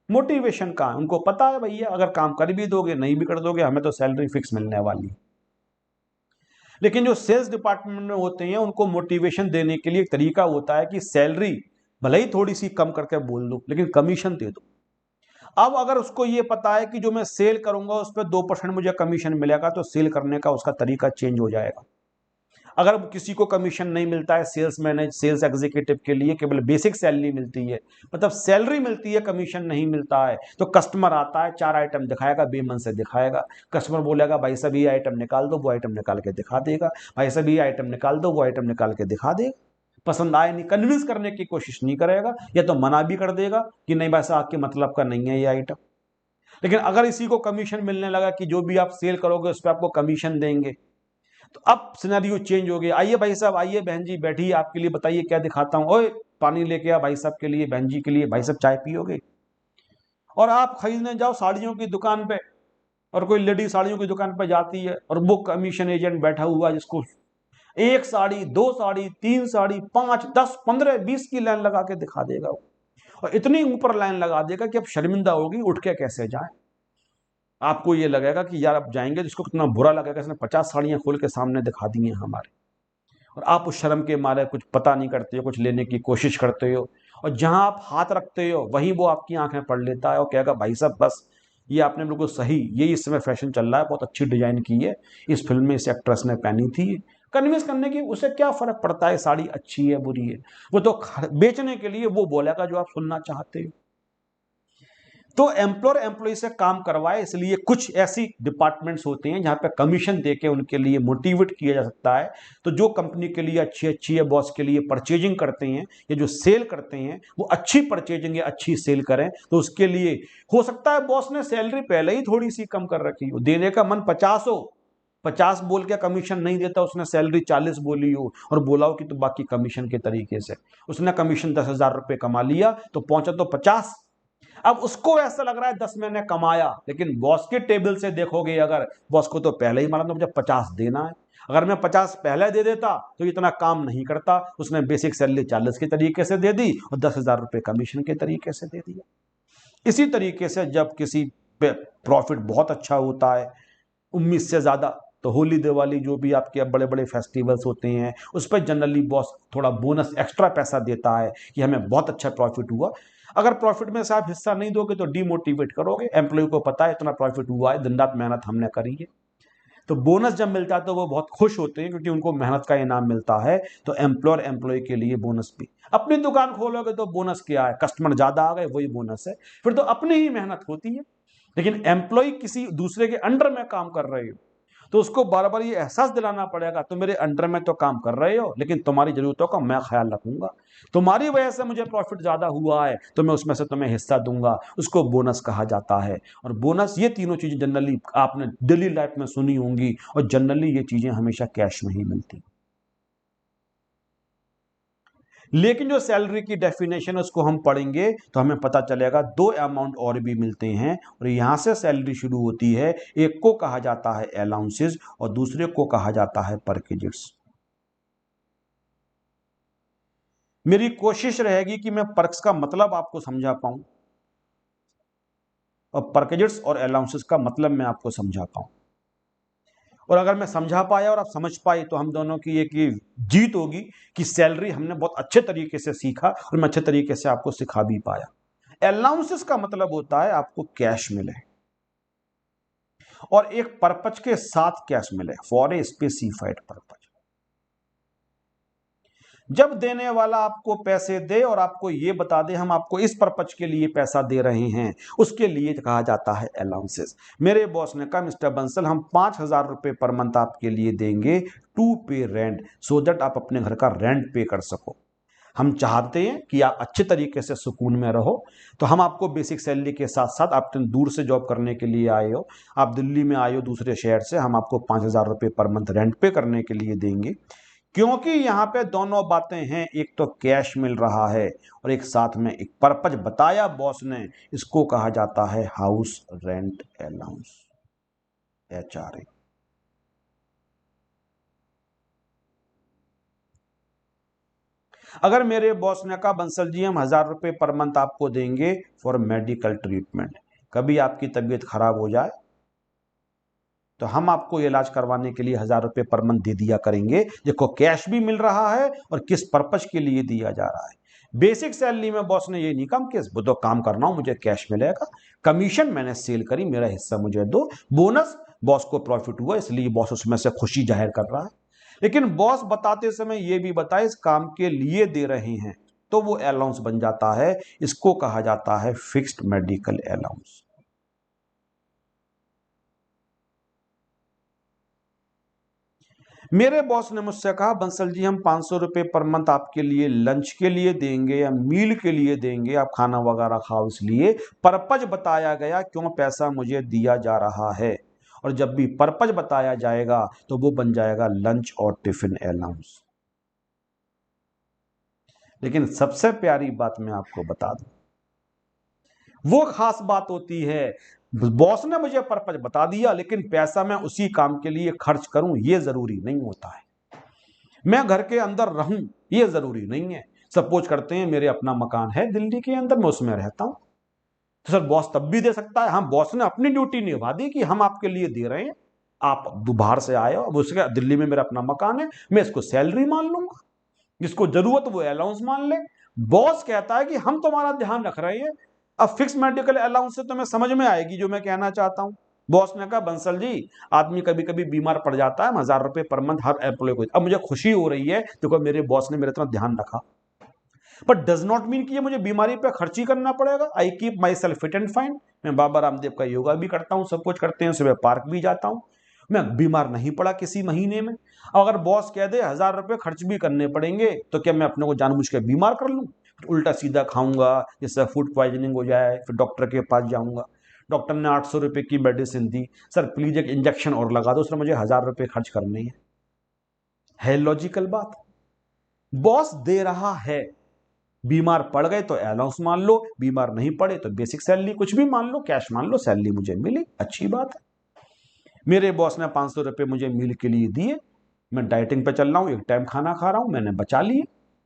मोटिवेशन कहाँ? उनको पता है भैया अगर काम कर भी दोगे नहीं भी कर दोगे, हमें तो सैलरी फिक्स मिलने वाली। लेकिन जो सेल्स डिपार्टमेंट में होते हैं उनको मोटिवेशन देने के लिए एक तरीका होता है कि सैलरी भले ही थोड़ी सी कम करके बोल दो, लेकिन कमीशन दे दो। अब अगर उसको ये पता है कि जो मैं सेल करूंगा उस पर 2% मुझे कमीशन मिलेगा, तो सेल करने का उसका तरीका चेंज हो जाएगा। अगर किसी को कमीशन नहीं मिलता है, सेल्स मैनेज, सेल्स एग्जीक्यूटिव के लिए केवल बेसिक सैलरी मिलती है, मतलब सैलरी मिलती है, कमीशन नहीं मिलता है, तो कस्टमर आता है 4 आइटम दिखाएगा, बेमन से दिखाएगा। कस्टमर बोलेगा भाई साहब ये आइटम निकाल दो, वो आइटम निकाल के दिखा देगा। भाई साहब ये आइटम निकाल दो, वो आइटम निकाल के दिखा देगा। पसंद आए नहीं, कन्विंस करने की कोशिश नहीं करेगा, या तो मना भी कर देगा कि नहीं भाई साहब आपके मतलब का नहीं है ये आइटम। लेकिन अगर इसी को कमीशन मिलने लगा कि जो भी आप सेल करोगे उस पर आपको कमीशन देंगे, तो अब सिनेरियो चेंज हो गया। आइए भाई साहब, आइए बहन जी बैठिए, आपके लिए बताइए क्या दिखाता हूं। ओए पानी लेके आ भाई साहब के लिए, बहन जी के लिए, भाई साहब चाय पियोगे? और आप खरीदने जाओ साड़ियों की दुकान पे, और कोई लेडी साड़ियों की दुकान पे जाती है और वो कमीशन एजेंट बैठा हुआ जिसको एक साड़ी, दो साड़ी, तीन साड़ी, 5, 10, 15, 20 की लाइन लगा के दिखा देगा वो, और इतनी ऊपर लाइन लगा देगा कि अब शर्मिंदा होगी, उठ के कैसे जाए। आपको ये लगेगा कि यार अब जाएंगे, जिसको कितना बुरा लगेगा, इसने 50 साड़ियां खोल के सामने दिखा दी हैं हमारे, और आप उस शर्म के मारे कुछ पता नहीं करते हो, कुछ लेने की कोशिश करते हो, और जहां आप हाथ रखते हो वहीं वो आपकी आंखें पढ़ लेता है और कहेगा भाई साहब बस ये आपने बिल्कुल सही, ये इस समय फैशन चल रहा है, बहुत अच्छी डिजाइन की है, इस फिल्म में इस एक्ट्रेस ने पहनी थी। कन्विंस करने की उसे क्या फर्क पड़ता है साड़ी अच्छी है बुरी है, वो तो बेचने के लिए वो बोलेगा जो आप सुनना चाहते हो। तो एम्प्लॉयर एम्प्लॉय से काम करवाए, इसलिए कुछ ऐसी डिपार्टमेंट्स होते हैं जहां पे कमीशन देके उनके लिए मोटिवेट किया जा सकता है। तो जो कंपनी के लिए अच्छी अच्छी है, बॉस के लिए परचेजिंग करते हैं या जो सेल करते हैं, वो अच्छी परचेजिंग या अच्छी सेल करें, तो उसके लिए हो सकता है बॉस ने सैलरी पहले ही थोड़ी सी कम कर रखी हो, देने का मन 50 हो, 50 बोल के कमीशन नहीं देता, उसने सैलरी 40 बोली हो और बोला हो कि तो बाकी कमीशन के तरीके से, उसने कमीशन 10,000 रुपए कमा लिया तो पहुंचा तो 50। अब उसको ऐसा लग रहा है 10 मैंने कमाया, लेकिन बॉस के टेबल से देखोगे, अगर बॉस को तो पहले ही मालूम था मुझे 50 देना है, अगर मैं 50 पहले दे देता तो इतना काम नहीं करता। उसने बेसिक सैलरी 40 के तरीके से दे दी और 10,000 रुपए कमीशन के तरीके से दे दिया। इसी तरीके से जब किसी पे प्रॉफिट बहुत अच्छा होता है, उम्मीद से ज्यादा, तो होली दिवाली जो भी आपके बड़े बड़े फेस्टिवल्स होते हैं उस पर जनरली बॉस थोड़ा बोनस एक्स्ट्रा पैसा देता है कि हमें बहुत अच्छा प्रॉफिट हुआ। अगर प्रॉफिट में से आप हिस्सा नहीं दोगे तो डीमोटिवेट करोगे, एम्प्लॉय को पता है इतना प्रॉफिट हुआ है, दिन रात मेहनत हमने करी है। तो बोनस जब मिलता है तो वो बहुत खुश होते हैं क्योंकि उनको मेहनत का इनाम मिलता है। तो एम्प्लॉयर एम्प्लॉय के लिए बोनस भी, अपनी दुकान खोलोगे तो बोनस क्या है, कस्टमर ज्यादा आ गए वही बोनस है, फिर तो अपनी ही मेहनत होती है। लेकिन एम्प्लॉय किसी दूसरे के अंडर में काम कर रहे हो तो उसको बार बार ये एहसास दिलाना पड़ेगा, तुम मेरे अंडर में तो काम कर रहे हो लेकिन तुम्हारी जरूरतों का मैं ख्याल रखूंगा, तुम्हारी वजह से मुझे प्रॉफिट ज्यादा हुआ है तो मैं उसमें से तुम्हें हिस्सा दूंगा। उसको बोनस कहा जाता है। और बोनस, ये तीनों चीजें जनरली आपने डेली लाइफ में सुनी होंगी और जनरली ये चीजें हमेशा कैश में ही मिलती। लेकिन जो सैलरी की डेफिनेशन है उसको हम पढ़ेंगे तो हमें पता चलेगा दो अमाउंट और भी मिलते हैं और यहां से सैलरी शुरू होती है। एक को कहा जाता है अलाउंसेस और दूसरे को कहा जाता है परकेजेस। मेरी कोशिश रहेगी कि मैं पर्क्स का मतलब आपको समझा पाऊं और परकेजेस और अलाउंसेस का मतलब मैं आपको समझा पाऊं। और अगर मैं समझा पाया और आप समझ पाए तो हम दोनों की एक जीत होगी कि सैलरी हमने बहुत अच्छे तरीके से सीखा और मैं अच्छे तरीके से आपको सिखा भी पाया। अलाउंसेस का मतलब होता है आपको कैश मिले और एक पर्पज के साथ कैश मिले, फॉर ए स्पेसिफाइड पर्पज। जब देने वाला आपको पैसे दे और आपको ये बता दे हम आपको इस पर्पज के लिए पैसा दे रहे हैं, उसके लिए कहा जाता है अलाउंसेस। मेरे बॉस ने कहा मिस्टर बंसल हम 5,000 रुपए पर मंथ आपके लिए देंगे टू पे रेंट, सो दैट आप अपने घर का रेंट पे कर सको। हम चाहते हैं कि आप अच्छे तरीके से सुकून में रहो, तो हम आपको बेसिक सैलरी के साथ साथ, आप दूर से जॉब करने के लिए आए हो, आप दिल्ली में आए हो दूसरे शहर से, हम आपको 5,000 रुपए पर मंथ रेंट पे करने के लिए देंगे। क्योंकि यहां पे दोनों बातें हैं, एक तो कैश मिल रहा है और एक साथ में एक पर्पज बताया बॉस ने, इसको कहा जाता है हाउस रेंट अलाउंस, HRA। अगर मेरे बॉस ने कहा बंसल जी हम 1,000 रुपए पर मंथ आपको देंगे फॉर मेडिकल ट्रीटमेंट, कभी आपकी तबीयत खराब हो जाए तो हम आपको इलाज करवाने के लिए 1,000 रुपए पर मंथ दे दिया करेंगे। देखो कैश भी मिल रहा है और किस पर्पज के लिए दिया जा रहा है। बेसिक सैलरी में बॉस ने ये नहीं कहा कि वो तो काम करना हो मुझे कैश मिलेगा, कमीशन मैंने सेल करी मेरा हिस्सा मुझे दो, बोनस बॉस को प्रॉफिट हुआ इसलिए बॉस उसमें से खुशी जाहिर कर रहा है। लेकिन बॉस बताते समय ये भी बताए इस काम के लिए दे रहे हैं, तो वो अलाउंस बन जाता है। इसको कहा जाता है फिक्स्ड मेडिकल अलाउंस। मेरे बॉस ने मुझसे कहा बंसल जी हम 500 रुपए पर मंथ आपके लिए लंच के लिए देंगे या मील के लिए देंगे, आप खाना वगैरह खाओ, इसलिए पर्पज बताया गया क्यों पैसा मुझे दिया जा रहा है। और जब भी पर्पज बताया जाएगा तो वो बन जाएगा लंच और टिफिन अलाउंस। लेकिन सबसे प्यारी बात मैं आपको बता दूं, वो खास बात होती है बॉस ने मुझे पर्पज बता दिया लेकिन पैसा मैं उसी काम के लिए खर्च करूं ये जरूरी नहीं होता है। मैं घर के अंदर रहूं ये जरूरी नहीं है। सपोज करते हैं मेरे अपना मकान है दिल्ली के अंदर, मैं उसमें रहता हूं, तो सर बॉस तब भी दे सकता है। हाँ, बॉस ने अपनी ड्यूटी निभा दी कि हम आपके लिए दे रहे हैं, आप बाहर से आए हो, अब उसके दिल्ली में मेरा अपना मकान है, मैं इसको सैलरी मान लूंगा, जिसको जरूरत वो अलाउंस मान ले। बॉस कहता है कि हम तुम्हारा ध्यान रख रहे हैं। अब फिक्स मेडिकल अलाउंस से तुम्हें समझ में आएगी जो मैं कहना चाहता हूं। बॉस ने कहा बंसल जी आदमी कभी कभी बीमार पड़ जाता है, 1,000 रुपए पर मंथ हर एम्प्लॉय को, अब मुझे खुशी हो रही है देखो मेरे बॉस ने मेरे तरफ ध्यान रखा, बट डज नॉट मीन कि ये मुझे बीमारी पे खर्च ही करना पड़ेगा। I keep my self fit and fine, मैं बाबा रामदेव का योगा भी करता हूं, सब कुछ करते हैं, सुबह पार्क भी जाता हूं, मैं बीमार नहीं पड़ा किसी महीने में। अगर बॉस कह दे 1,000 रुपए खर्च भी करने पड़ेंगे तो क्या मैं अपने को जानबूझ के बीमार कर लूं, उल्टा सीधा खाऊंगा जिससे फूड पॉइजनिंग हो जाए, फिर डॉक्टर के पास जाऊंगा, डॉक्टर ने 800 रुपए की मेडिसिन दी, सर प्लीज एक इंजेक्शन और लगा दो, सर मुझे 1,000 रुपए खर्च करने हैं। है लॉजिकल बात। बॉस दे रहा है, बीमार पड़ गए तो अलाउंस मान लो, बीमार नहीं पड़े तो बेसिक सैलरी कुछ भी मान लो, कैश मान लो, सैलरी मुझे मिली, अच्छी बात है। मेरे बॉस ने 500 रुपए मुझे मील के लिए दिए, मैं डाइटिंग पे चल रहा हूं, एक टाइम खाना खा रहा हूं, मैंने बचा लिए,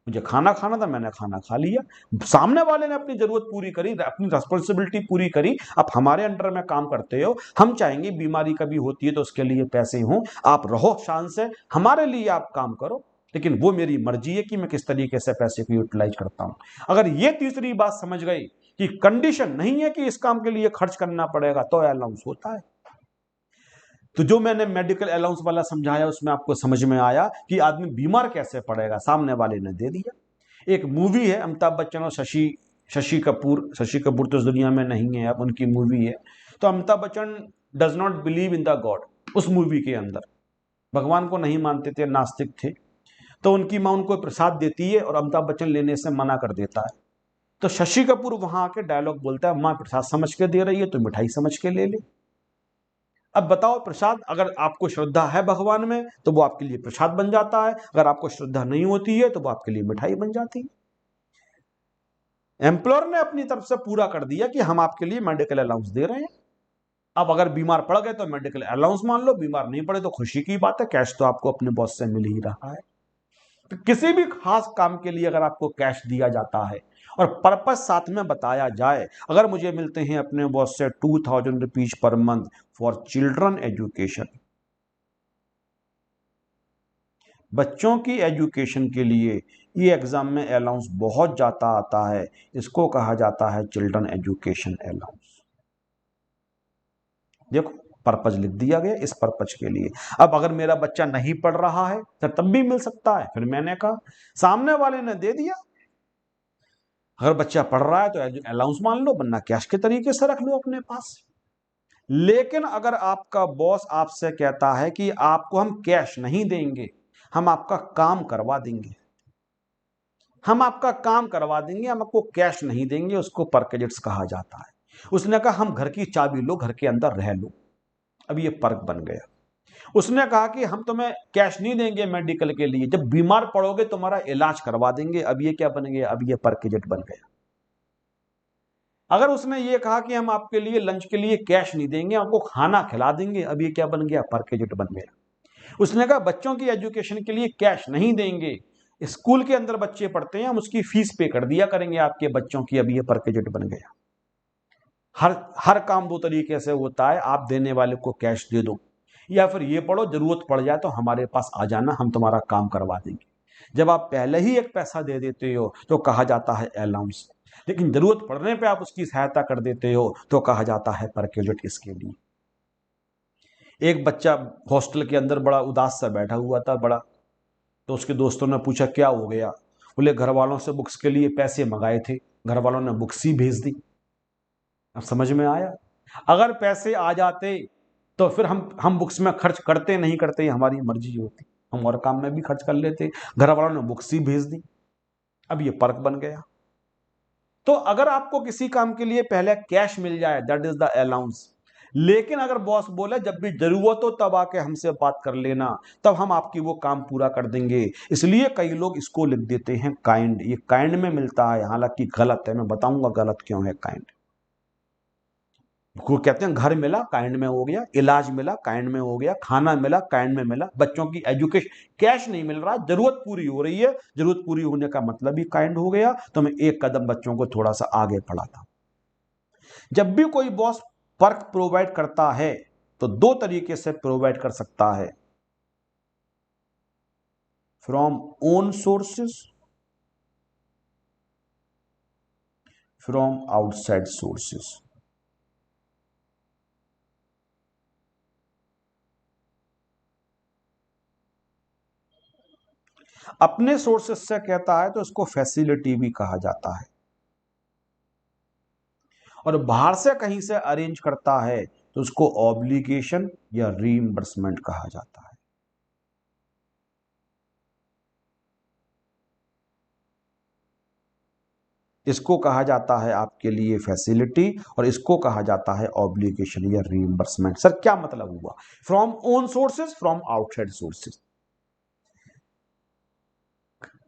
मुझे खाना खाना था मैंने खाना खा लिया, सामने वाले ने अपनी जरूरत पूरी करी, अपनी रिस्पॉन्सिबिलिटी पूरी करी। आप हमारे अंडर में काम करते हो, हम चाहेंगे बीमारी कभी होती है तो उसके लिए पैसे हों, आप रहो शान से, हमारे लिए आप काम करो, लेकिन वो मेरी मर्जी है कि मैं किस तरीके से पैसे को यूटिलाइज करता हूं। अगर ये तीसरी बात समझ गई कि कंडीशन नहीं है कि इस काम के लिए खर्च करना पड़ेगा तो अलाउंस होता है। तो जो मैंने मेडिकल अलाउंस वाला समझाया उसमें आपको समझ में आया कि आदमी बीमार कैसे पड़ेगा, सामने वाले ने दे दिया। एक मूवी है अमिताभ बच्चन और शशि शशि कपूर, शशि कपूर तो इस दुनिया में नहीं है, अब उनकी मूवी है। तो Amitabh Bachchan does not believe in the God, उस मूवी के अंदर भगवान को नहीं मानते थे, नास्तिक थे, तो उनकी माँ उनको प्रसाद देती है और अमिताभ बच्चन लेने से मना कर देता है। तो शशि कपूर वहां आके डायलॉग बोलता है, माँ प्रसाद समझ के दे रही है तो मिठाई समझ के ले ले। अब बताओ, प्रसाद अगर आपको श्रद्धा है भगवान में तो वो आपके लिए प्रसाद बन जाता है, अगर आपको श्रद्धा नहीं होती है तो वो आपके लिए मिठाई बन जाती है। एम्प्लॉयर ने अपनी तरफ से पूरा कर दिया कि हम आपके लिए मेडिकल अलाउंस दे रहे हैं। अब अगर बीमार पड़ गए तो मेडिकल अलाउंस मान लो, बीमार नहीं पड़े तो खुशी की बात है, कैश तो आपको अपने बॉस से मिल ही रहा है। तो किसी भी खास काम के लिए अगर आपको कैश दिया जाता है और पर्पस साथ में बताया जाए, अगर मुझे मिलते हैं अपने बॉस से 2000 rupees per month for children education, बच्चों की एजुकेशन के लिए ये एग्जाम में अलाउंस बहुत ज्यादा आता है, इसको कहा जाता है चिल्ड्रन एजुकेशन अलाउंस। देखो, पर्पज लिख दिया गया इस पर्पज के लिए। अब अगर मेरा बच्चा नहीं पढ़ रहा है तो तब भी मिल सकता है। फिर मैंने कहा, सामने वाले ने दे दिया, अगर बच्चा पढ़ रहा है तो अलाउंस मान लो, वरना कैश के तरीके से रख लो अपने पास। लेकिन अगर आपका बॉस आपसे कहता है कि आपको हम कैश नहीं देंगे, हम आपका काम करवा देंगे, हम आपका काम करवा देंगे, हम आपको कैश नहीं देंगे, उसको परकेजेट्स कहा जाता है। उसने कहा, हम घर की चाबी लो, घर के अंदर रह लो। अब ये पर्क बन गया। उसने कहा कि हम तुम्हें कैश नहीं देंगे मेडिकल के लिए, जब बीमार पड़ोगे तुम्हारा इलाज करवा देंगे। अब ये क्या बन गया? अब ये परकेजेट बन गया। अगर उसने ये कहा कि हम आपके लिए लंच के लिए कैश नहीं देंगे, आपको खाना खिला देंगे, अब ये क्या बन गया? परकेजेट बन गया। उसने कहा बच्चों की एजुकेशन के लिए कैश नहीं देंगे, स्कूल के अंदर बच्चे पढ़ते हैं, हम उसकी फीस पे कर दिया करेंगे आपके बच्चों की, अब ये परकेजेट बन गया। हर हर काम दो तरीके से होता है, आप देने वाले को कैश दे दो, या फिर ये पढ़ो, जरूरत पड़ जाए तो हमारे पास आ जाना, हम तुम्हारा काम करवा देंगे। जब आप पहले ही एक पैसा दे देते हो तो कहा जाता है अलाउंस, लेकिन जरूरत पड़ने पे आप उसकी सहायता कर देते हो तो कहा जाता है परकेजेट। इसके लिए एक बच्चा हॉस्टल के अंदर बड़ा उदास सा बैठा हुआ था, बड़ा, तो उसके दोस्तों ने पूछा क्या हो गया? बोले घर वालों से बुक्स के लिए पैसे मंगाए थे, घर वालों ने बुक्स ही भेज दी। अब समझ में आया? अगर पैसे आ जाते तो फिर हम बुक्स में खर्च करते नहीं करते, हमारी मर्जी होती, हम और काम में भी खर्च कर लेते, घर वालों ने बुक्स ही भेज दी। अब ये पर्क बन गया। तो अगर आपको किसी काम के लिए पहले कैश मिल जाए, दैट इज द अलाउंस। लेकिन अगर बॉस बोले जब भी जरूरत हो तब आके हमसे बात कर लेना, तब हम आपकी वो काम पूरा कर देंगे, इसलिए कई लोग इसको लिख देते हैं काइंड। ये काइंड में मिलता है, हालांकि गलत है, मैं बताऊंगा गलत क्यों है काइंड। वो कहते हैं घर मिला काइंड में हो गया, इलाज मिला काइंड में हो गया, खाना मिला काइंड में मिला, बच्चों की एजुकेशन, कैश नहीं मिल रहा, जरूरत पूरी हो रही है, जरूरत पूरी होने का मतलब ही काइंड हो गया। तो मैं एक कदम बच्चों को थोड़ा सा आगे बढ़ाता। जब भी कोई बॉस पर्क प्रोवाइड करता है तो दो तरीके से प्रोवाइड कर सकता है, from own sources, from outside sources. अपने सोर्सेस से कहता है तो इसको फैसिलिटी भी कहा जाता है, और बाहर से कहीं से अरेंज करता है तो उसको ऑब्लिगेशन या रीइंबर्समेंट कहा जाता है। इसको कहा जाता है आपके लिए फैसिलिटी, और इसको कहा जाता है ऑब्लिगेशन या रीइंबर्समेंट। सर क्या मतलब हुआ? From own sources, from outside sources.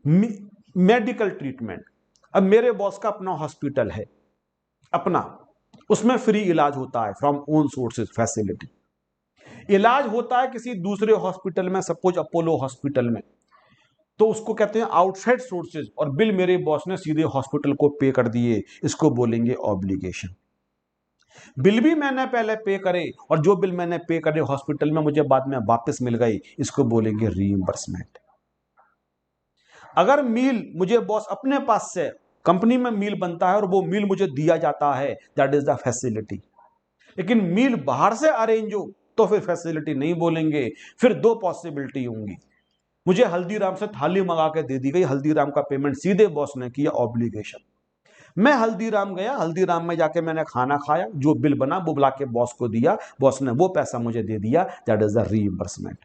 Medical treatment, अब मेरे बॉस का अपना हॉस्पिटल है, अपना, उसमें फ्री इलाज होता है, फ्रॉम ओन सोर्सेज फैसिलिटी। इलाज होता है किसी दूसरे हॉस्पिटल में, सपोज अपोलो हॉस्पिटल में, तो उसको कहते हैं आउटसाइड सोर्सेज, और बिल मेरे बॉस ने सीधे हॉस्पिटल को पे कर दिए, इसको बोलेंगे ऑब्लिगेशन। बिल भी मैंने पहले पे करे और जो बिल मैंने पे करे हॉस्पिटल में मुझे बाद में वापस मिल गई, इसको बोलेंगे रीइंबर्समेंट। अगर मील मुझे बॉस अपने पास से, कंपनी में मील बनता है और वो मील मुझे दिया जाता है, दैट इज द फैसिलिटी। लेकिन मील बाहर से अरेंज हो तो फिर फैसिलिटी नहीं बोलेंगे। फिर दो पॉसिबिलिटी होंगी, मुझे हल्दीराम से थाली मंगा के दे दी गई, हल्दीराम का पेमेंट सीधे बॉस ने किया, ऑब्लिगेशन। मैं हल्दीराम गया, हल्दीराम में जाके मैंने खाना खाया, जो बिल बना वो बुला के बॉस को दिया, बॉस ने वो पैसा मुझे दे दिया, दैट इज द रीइंबर्समेंट।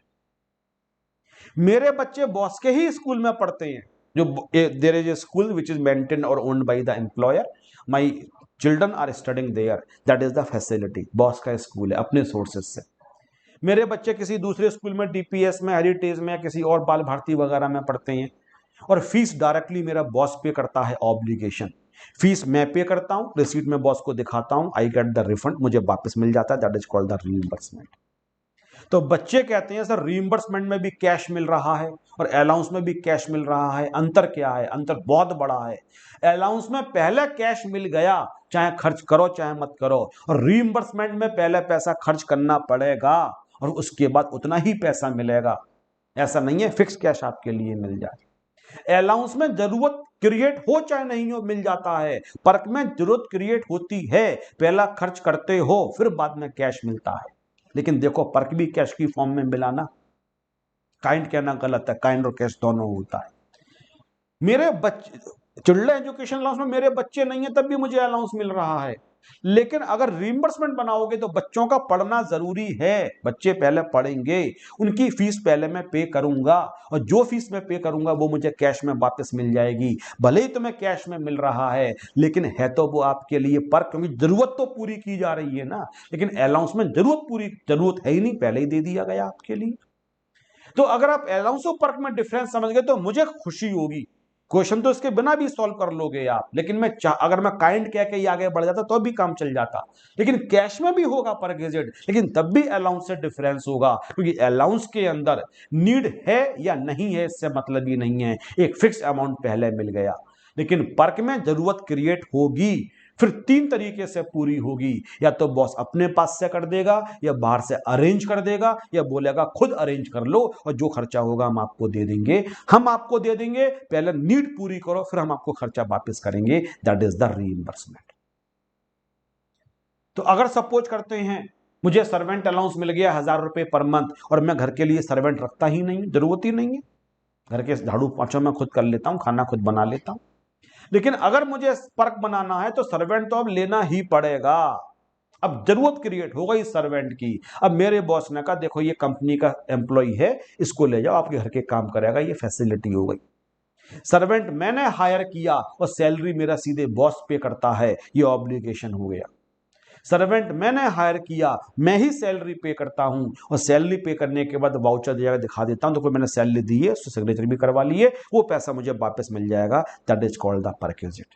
मेरे बच्चे बॉस के ही स्कूल में पढ़ते हैं, जो there is a school which is maintain और owned by the employer, my children are studying there, that is the facility, boss का स्कूल है अपने सोर्सेज से। मेरे बच्चे किसी दूसरे स्कूल में डीपीएस में, हेरिटेज में, या किसी और बाल भारती वगैरह में पढ़ते हैं, और फीस डायरेक्टली मेरा बॉस पे करता है, ऑब्लिगेशन। फीस मैं पे करता हूं, रिसीट में बॉस को दिखाता हूं, आई गेट द रिफंड, मुझे वापस मिल जाता है, that is called the reimbursement. तो बच्चे कहते हैं सर रीइंबर्समेंट में भी कैश मिल रहा है और अलाउंस में भी कैश मिल रहा है, अंतर क्या है? अंतर बहुत बड़ा है। अलाउंस में पहले कैश मिल गया, चाहे खर्च करो चाहे मत करो, और रीइंबर्समेंट में पहले पैसा खर्च करना पड़ेगा और उसके बाद उतना ही पैसा मिलेगा। ऐसा नहीं है फिक्स कैश आपके लिए मिल जाए। अलाउंस में जरूरत क्रिएट हो चाहे नहीं हो मिल जाता है, पर्क में जरूरत क्रिएट होती है, पहला खर्च करते हो फिर बाद में कैश मिलता है। लेकिन देखो पर्क भी कैश की फॉर्म में मिलाना, काइंड कहना गलत है, काइंड और कैश दोनों होता है। मेरे बच्चे चिल्ड्रन एजुकेशन अलाउंस में मेरे बच्चे नहीं है तब भी मुझे अलाउंस मिल रहा है। लेकिन अगर रीइंबर्समेंट बनाओगे तो बच्चों का पढ़ना जरूरी है, बच्चे पहले पढ़ेंगे, उनकी फीस पहले मैं पे करूंगा, और जो फीस मैं पे करूंगा वो मुझे कैश में वापस मिल जाएगी। भले ही तुम्हें कैश में मिल रहा है, लेकिन है तो वो आपके लिए पर, क्योंकि जरूरत तो पूरी की जा रही है ना। लेकिन अलाउंस में जरूरत है ही नहीं, पहले ही दे दिया गया आपके लिए। तो अगर आप अलाउंस और पर्क में डिफरेंस समझ गए तो मुझे खुशी होगी। क्वेश्चन तो इसके बिना भी सॉल्व कर लोगे आप, लेकिन अगर मैं काइंड कह के ही आगे बढ़ जाता तो भी काम चल जाता। लेकिन कैश में भी होगा पर गेजेट, लेकिन तब भी अलाउंस से डिफरेंस होगा, क्योंकि अलाउंस के अंदर नीड है या नहीं है इससे मतलब ही नहीं है, एक फिक्स अमाउंट पहले मिल गया। लेकिन पर्क में जरूरत क्रिएट होगी, फिर तीन तरीके से पूरी होगी, या तो बॉस अपने पास से कर देगा, या बाहर से अरेंज कर देगा, या बोलेगा खुद अरेंज कर लो और जो खर्चा होगा हम आपको दे देंगे। हम आपको दे देंगे, पहले नीड पूरी करो फिर हम आपको खर्चा वापस करेंगे, दैट इज द रीइंबर्समेंट। तो अगर सपोज करते हैं मुझे सर्वेंट अलाउंस मिल गया 1000 रुपए पर मंथ, और मैं घर के लिए सर्वेंट रखता ही नहीं, जरूरत ही नहीं है, घर के झाड़ू पोंछा मैं खुद कर लेता हूं, खाना खुद बना लेता हूं। लेकिन अगर मुझे पर्क बनाना है तो सर्वेंट तो अब लेना ही पड़ेगा। अब जरूरत क्रिएट हो गई सर्वेंट की। अब मेरे बॉस ने कहा देखो ये कंपनी का एम्प्लॉय है, इसको ले जाओ आपके घर के काम करेगा, ये फैसिलिटी हो गई। सर्वेंट मैंने हायर किया और सैलरी मेरा सीधे बॉस पे करता है, ये ऑब्लिगेशन हो गया। सर्वेंट मैंने हायर किया, मैं ही सैलरी पे करता हूं, और सैलरी पे करने के बाद वाउचर दिखा देता हूं, तो कोई मैंने सैलरी दी है उससे सिग्नेचर भी करवा ली है, वो पैसा मुझे वापस मिल जाएगा, that is called the perquisite.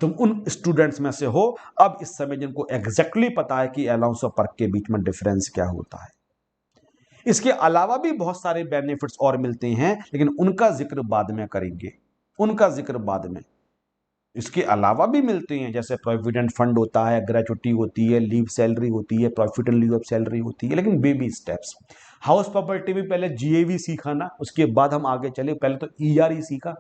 तुम उन स्टूडेंट्स में से हो अब इस समय जिनको एग्जैक्टली पता है कि अलाउंस और पर्क के बीच में डिफरेंस क्या होता है। इसके अलावा भी बहुत सारे बेनिफिट्स और मिलते हैं, लेकिन उनका जिक्र बाद में करेंगे, उनका जिक्र बाद में। इसके अलावा भी मिलते हैं, जैसे प्रोविडेंट फंड होता है, ग्रेचुटी होती है, लीव सैलरी होती है, profit and leave of salary होती है, लेकिन बेबी स्टेप्स। हाउस प्रॉपर्टी भी पहले जीएवी सीखा ना, उसके बाद हम आगे चले, पहले तो ईआरई सीखा।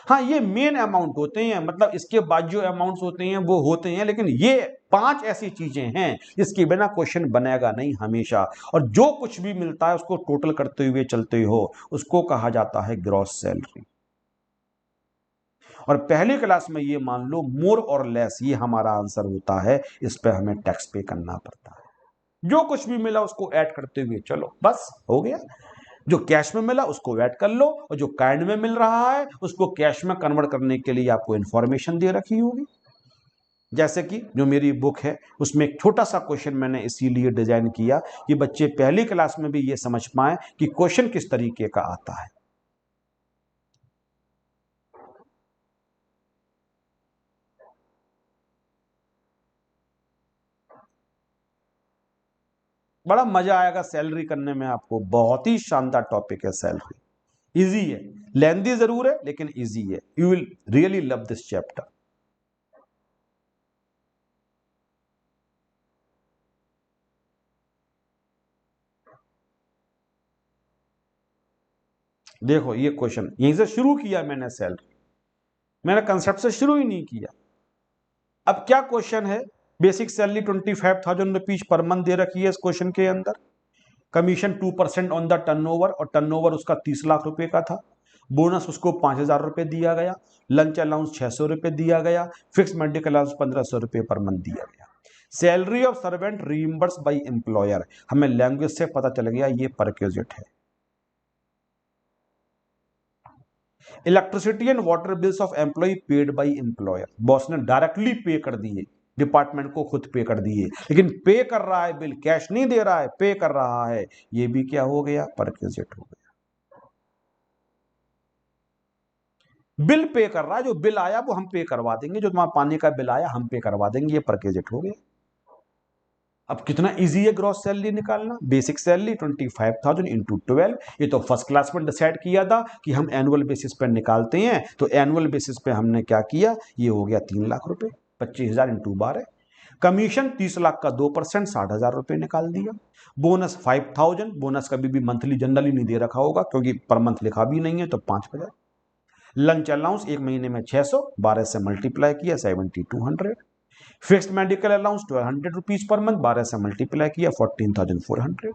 हाँ ये मेन अमाउंट होते हैं, मतलब इसके बाद जो अमाउंट्स होते हैं वो होते हैं, लेकिन ये 5 ऐसी चीजें हैं जिसके बिना क्वेश्चन बनेगा नहीं हमेशा। और जो कुछ भी मिलता है उसको टोटल करते हुए चलते हो, उसको कहा जाता है ग्रॉस सैलरी। और पहली क्लास में ये मान लो मोर और लेस ये हमारा आंसर होता है, इस पे हमें टैक्स पे करना पड़ता है। जो कुछ भी मिला उसको ऐड करते हुए चलो, बस हो गया। जो कैश में मिला उसको ऐड कर लो, और जो काइंड में मिल रहा है उसको कैश में कन्वर्ट करने के लिए आपको इंफॉर्मेशन दे रखी होगी। जैसे कि जो मेरी बुक है उसमें एक छोटा सा क्वेश्चन मैंने इसीलिए डिजाइन किया कि बच्चे पहली क्लास में भी ये समझ पाए कि क्वेश्चन किस तरीके का आता है। बड़ा मजा आएगा सैलरी करने में आपको, बहुत ही शानदार टॉपिक है सैलरी। इजी है, लेंदी जरूर है लेकिन इजी है, you will really love this chapter. देखो ये क्वेश्चन यहीं से शुरू किया मैंने, सैलरी मैंने कंसेप्ट से शुरू ही नहीं किया। अब क्या क्वेश्चन है, basic salary 25,000 rupees per month दे रखी है इस क्वेश्चन के अंदर, कमीशन 2% ऑन द टर्नओवर, और टर्नओवर उसका 30 लाख रुपए का था, बोनस उसको 5,000 रुपये दिया गया, लंच अलाउंस 600 रुपये दिया गया, फिक्स मेडिकल अलाउंस 1,500 रुपये पर मंथ दिया गया। Salary of servant reimburse by employer, हमें लैंग्वेज से पता चल गया ये परक्विजिट है। Electricity and water bills of employee paid by employer, boss ने डायरेक्टली पे कर दिए, डिपार्टमेंट को खुद पे कर दिए, लेकिन पे कर रहा है बिल, कैश नहीं दे रहा है, पे कर रहा है, ये भी क्या हो गया, परक्विजिट हो गया। बिल पे कर रहा है, जो बिल आया वो हम पे करवा देंगे, जो तुम्हारा पानी का बिल आया हम पे करवा देंगे, ये परक्विजिट हो गया। अब कितना इजी है ग्रॉस सैलरी निकालना, बेसिक सैलरी 25,000 इंटू 12, ये तो फर्स्ट क्लास में डिसाइड किया था कि हम एनुअल बेसिस पे निकालते हैं, तो एनुअल बेसिस पे हमने क्या किया, ये हो गया 3 लाख रुपए, 25,000 इंटू 12। कमीशन 30 लाख का 2%, 60,000 रुपए निकाल दिया। बोनस 5,000, बोनस कभी भी मंथली जनरली नहीं दे रखा होगा क्योंकि पर मंथ लिखा भी नहीं है, तो 5,000। लंच अलाउंस एक महीने में 600, 12 से मल्टीप्लाई किया 7,200। Fixed medical allowance 1,200 rupees per month, 12 से मल्टीप्लाई किया 14,400।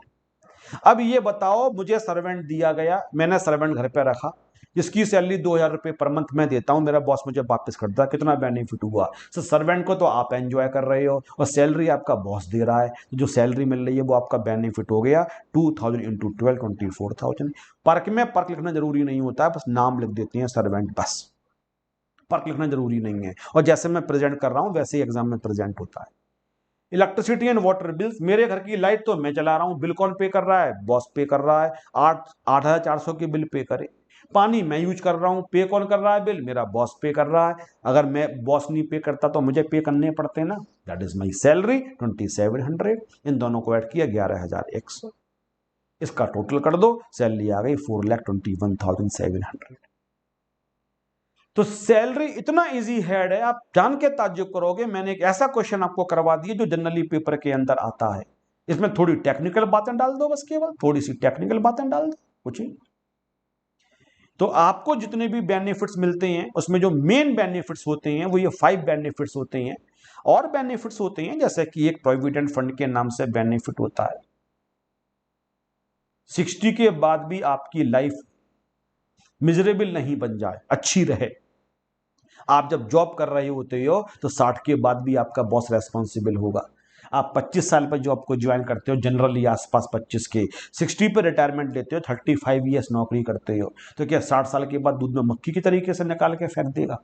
अब ये बताओ, मुझे सर्वेंट दिया गया, मैंने सर्वेंट घर पे रखा, जिसकी सैलरी 2,000 रुपये पर मंथ मैं देता हूं, मेरा बॉस मुझे वापस करता है, कितना बेनिफिट हुआ। सर सर्वेंट को तो आप एंजॉय कर रहे हो और सैलरी आपका बॉस दे रहा है, तो जो सैलरी मिल रही है वो आपका बेनिफिट हो गया। 2,000 इंटू 12, 24,000। पर्क में पर्क लिखना जरूरी नहीं होता है, बस नाम लिख देते हैं सर्वेंट, बस पर्क लिखना जरूरी नहीं है, और जैसे मैं प्रेजेंट कर रहा हूं वैसे ही एग्जाम में प्रेजेंट होता है। इलेक्ट्रिसिटी एंड वाटर बिल्स, मेरे घर की लाइट तो मैं चला रहा हूं, बिल कौन पे कर रहा है, बॉस पे कर रहा है, 8,400 के बिल पे करे। पानी मैं यूज कर रहा हूं, पे कौन कर रहा है बिल, मेरा बॉस पे कर रहा है। अगर मैं बॉस नहीं पे करता तो मुझे पे करने पड़ते ना, दैट इज माई सैलरी 2,700, इन दोनों को ऐड किया 11,100, इसका टोटल कर दो, सैलरी आ गई 4,21,700। तो सैलरी इतना इजी हेड है, आप जान के ताज्जुब करोगे, मैंने एक ऐसा क्वेश्चन आपको करवा दिया जो जनरली पेपर के अंदर आता है, इसमें थोड़ी टेक्निकल बातें डाल दो, बस केवल थोड़ी सी टेक्निकल बातें डाल दो, कुछ नहीं। तो आपको जितने भी बेनिफिट्स मिलते हैं उसमें जो मेन बेनिफिट्स होते हैं वो ये 5 बेनिफिट्स होते हैं, और बेनिफिट्स होते हैं जैसे कि एक प्रोविडेंट फंड के नाम से बेनिफिट होता है, 60 के बाद भी आपकी लाइफ मिजरेबल नहीं बन जाए, अच्छी रहे। आप जब जॉब कर रहे होते हो तो 60 के बाद भी आपका बॉस रेस्पॉन्सिबल होगा। आप 25 साल पर जॉब को ज्वाइन करते हो, जनरली आसपास 25 के, 60 पर रिटायरमेंट लेते हो, 35 ईयर्स नौकरी करते हो, तो क्या 60 साल के बाद दूध में मक्खी की तरीके से निकाल के फेंक देगा?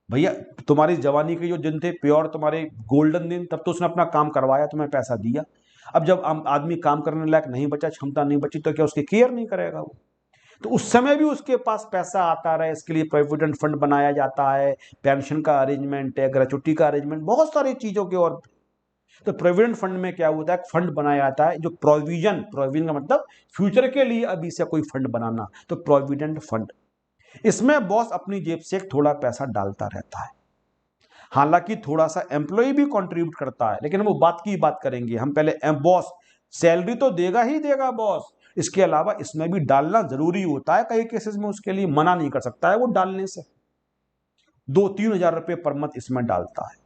भैया तुम्हारी जवानी के जो दिन थे प्योर तुम्हारे गोल्डन दिन, तब तो उसने अपना काम करवाया, तुम्हें पैसा दिया। अब जब आदमी काम करने लायक नहीं बचा, क्षमता नहीं बची, तो क्या उसकी केयर नहीं करेगा वो? तो उस समय भी उसके पास पैसा आता रहे, इसके लिए प्रोविडेंट फंड बनाया जाता है, पेंशन का अरेंजमेंट है, ग्रेचुटी का अरेंजमेंट, बहुत सारी चीजों के। और तो प्रोविडेंट फंड में क्या होता है, फंड बनाया जाता है जो प्रोविजन, प्रोविजन का मतलब फ्यूचर के लिए अभी से कोई फंड बनाना, तो प्रोविडेंट फंड, इसमें बॉस अपनी जेब से थोड़ा पैसा डालता रहता है। हालांकि थोड़ा सा एम्प्लॉय भी कंट्रीब्यूट करता है, लेकिन वो बात की बात करेंगे हम पहले। बॉस सैलरी तो देगा ही देगा बॉस, इसके अलावा इसमें भी डालना जरूरी होता है, कई केसेस में उसके लिए मना नहीं कर सकता है वो डालने से। 2-3 हजार रुपए पर मंथ इसमें डालता है,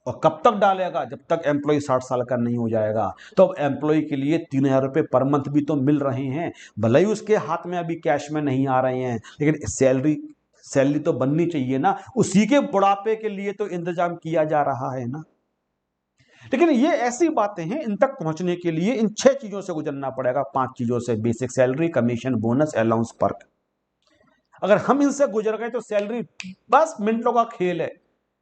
और कब तक डालेगा, जब तक एम्प्लॉय 60 साल का नहीं हो जाएगा। तो अब एम्प्लॉय के लिए 3,000 रुपए पर मंथ भी तो मिल रहे हैं, भले ही उसके हाथ में अभी कैश में नहीं आ रहे हैं, लेकिन सैलरी तो बननी चाहिए ना, उसी के बुढ़ापे के लिए तो इंतजाम किया जा रहा है ना। लेकिन ये ऐसी बातें हैं, इन तक पहुंचने के लिए इन 6 चीजों से गुजरना पड़ेगा, 5 चीजों से, basic salary, commission, bonus, allowance, perk. अगर हम इनसे गुजर गए तो सैलरी बस मिनटों का खेल है,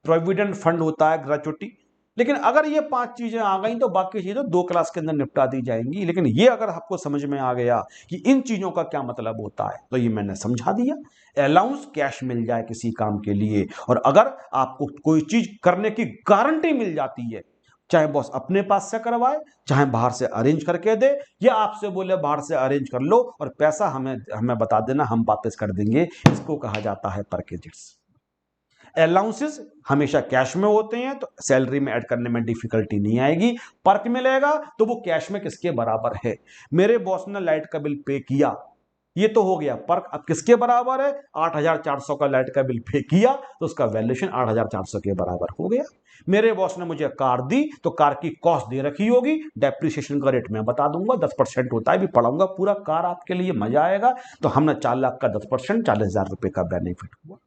प्रोविडेंट फंड होता है, ग्रेचुटी। लेकिन अगर ये 5 चीजें आ गई तो बाकी चीजें 2 क्लास के अंदर निपटा दी जाएंगी। लेकिन ये अगर आपको समझ में आ गया कि इन चीजों का क्या मतलब होता है, तो ये मैंने समझा दिया। अलाउंस कैश मिल जाए किसी काम के लिए, और अगर आपको कोई चीज करने की गारंटी मिल जाती है, चाहे बॉस अपने पास से करवाए, चाहे बाहर से अरेंज करके दे, या आपसे बोले बाहर से अरेंज कर लो और पैसा हमें हमें बता देना, हम वापस कर देंगे, इसको कहा जाता है परकेजेस। अलाउंसेस हमेशा कैश में होते हैं, तो सैलरी में ऐड करने में डिफिकल्टी नहीं आएगी। पर्क मिलेगा तो वो कैश में किसके बराबर है, मेरे बॉस ने लाइट का बिल पे किया, ये तो हो गया। पर अब किसके बराबर है? 8,400 का लाइट का बिल पे किया तो उसका वैल्यूएशन 8,400 के बराबर हो गया। मेरे बॉस ने मुझे कार दी तो कार की कॉस्ट दे रखी होगी, डेप्रिसिएशन का रेट मैं बता दूंगा, 10% होता है, भी पढ़ाऊंगा पूरा कार आपके लिए, मजा आएगा। तो हमने 4 लाख का 10%, 40,000 रुपए का बेनिफिट हुआ।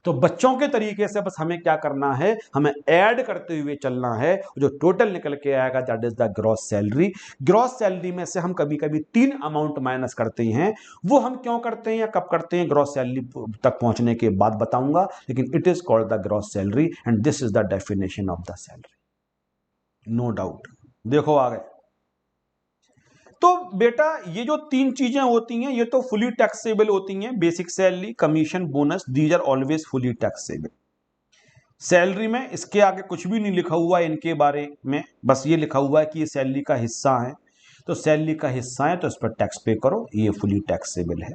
तो बच्चों के तरीके से बस हमें क्या करना है, हमें ऐड करते हुए चलना है। जो टोटल निकल के आएगा that is the gross salary. Gross salary में से हम कभी कभी 3 अमाउंट माइनस करते हैं। वो हम क्यों करते हैं या कब करते हैं, ग्रॉस सैलरी तक पहुंचने के बाद बताऊंगा, लेकिन it is called the gross salary and this is the definition of the salary, no doubt. देखो आगे। तो बेटा ये जो 3 चीजें होती हैं ये तो फुली टैक्सेबल होती हैं, basic salary, commission, bonus, these are always fully taxable. Salary में इसके आगे कुछ भी नहीं लिखा हुआ है इनके बारे में, बस ये लिखा हुआ है कि ये सैलरी का हिस्सा है। तो सैलरी का हिस्सा है तो इस पर टैक्स पे करो, ये फुली टैक्सेबल है।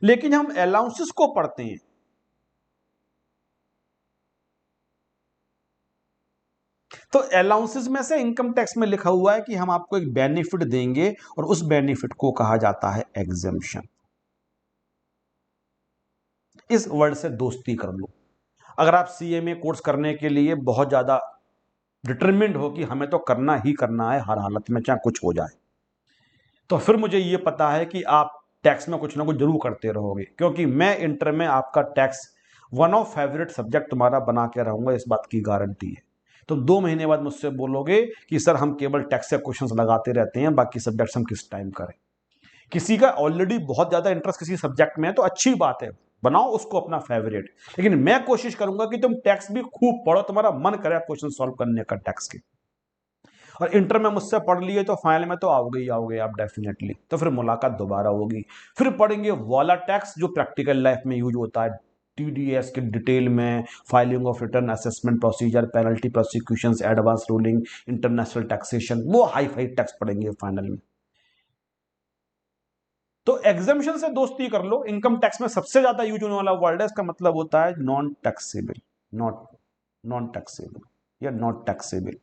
लेकिन हम अलाउंसेस को पढ़ते हैं, तो अलाउंसेस में से इनकम टैक्स में लिखा हुआ है कि हम आपको एक बेनिफिट देंगे और उस बेनिफिट को कहा जाता है एग्जेम्पशन। इस वर्ड से दोस्ती कर लो। अगर आप सीएमए कोर्स करने के लिए बहुत ज्यादा डिटरमिन्ड हो कि हमें तो करना ही करना है हर हालत में चाहे कुछ हो जाए, तो फिर मुझे ये पता है कि आप टैक्स में कुछ ना कुछ जरूर करते रहोगे, क्योंकि मैं इंटर में आपका tax one of favourite subject तुम्हारा बना के रहूंगा, इस बात की गारंटी है। तो 2 महीने बाद मुझसे बोलोगे कि सर हम केवल टैक्स के क्वेश्चंस लगाते रहते हैं, बाकी सब्जेक्ट्स हम किस टाइम करें। किसी का ऑलरेडी बहुत ज्यादा इंटरेस्ट किसी सब्जेक्ट में है तो अच्छी बात है, बनाओ उसको अपना फेवरेट। लेकिन मैं कोशिश करूंगा कि तुम टैक्स भी खूब पढ़ो, तुम्हारा मन करे क्वेश्चन सॉल्व करने का टैक्स के। और इंटर में मुझसे पढ़ लिए तो फाइनल में तो आओगे ही आओगे आप डेफिनेटली, तो फिर मुलाकात दोबारा होगी। फिर पढ़ेंगे वाला टैक्स जो प्रैक्टिकल लाइफ में यूज होता है, टीडीएस के डिटेल में, filing of return, assessment procedure, penalty prosecutions, advance ruling, international taxation, वो हाई फाई टैक्स पढ़ेंगे फाइनल में। तो एग्जामिशन से दोस्ती कर लो। इनकम टैक्स में सबसे ज्यादा यूज होने वाला वर्ड है, इसका मतलब होता है non taxable, not non taxable या नॉट टैक्सेबल।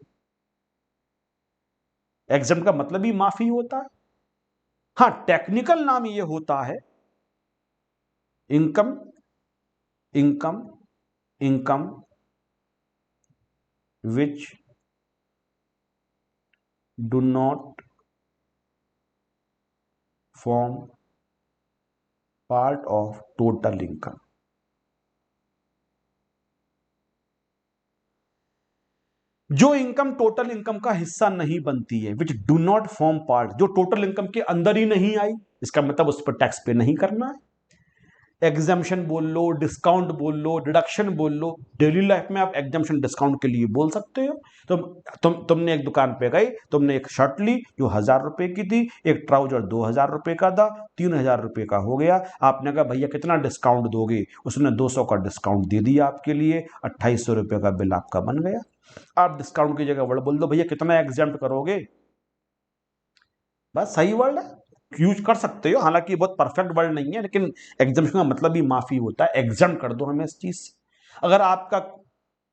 एग्जाम का मतलब ही माफी होता है। हाँ, टेक्निकल नाम ये होता है income, income, income which do not form part of total income. जो इनकम टोटल इनकम का हिस्सा नहीं बनती है, which do not form part, जो टोटल इनकम के अंदर ही नहीं आई, इसका मतलब उस पर टैक्स पे नहीं करना है। एग्जाम्शन बोल लो, डिस्काउंट बोल लो, डिडक्शन बोल लो, डेली लाइफ में आप एग्जाम्शन डिस्काउंट के लिए बोल सकते हो। तो तुमने एक दुकान पे गए, तुमने एक शर्ट ली जो 1,000 रुपए की थी, एक ट्राउजर 2,000 रुपए का था, 3,000 रुपए का हो गया। आपने कहा भैया कितना डिस्काउंट दोगे, उसने 200 का डिस्काउंट दे दिया आपके लिए, 2,800 रुपए का बिल आपका बन गया। आप डिस्काउंट की जगह वर्ड बोल दो भैया कितना एग्जाम्प्ट करोगे, बस सही वर्ड है, यूज कर सकते हो। हालांकि बहुत परफेक्ट वर्ड नहीं है, लेकिन एग्जाम्शन का मतलब ही माफी होता है। एग्जाम कर दो हमें इस चीज से। अगर आपका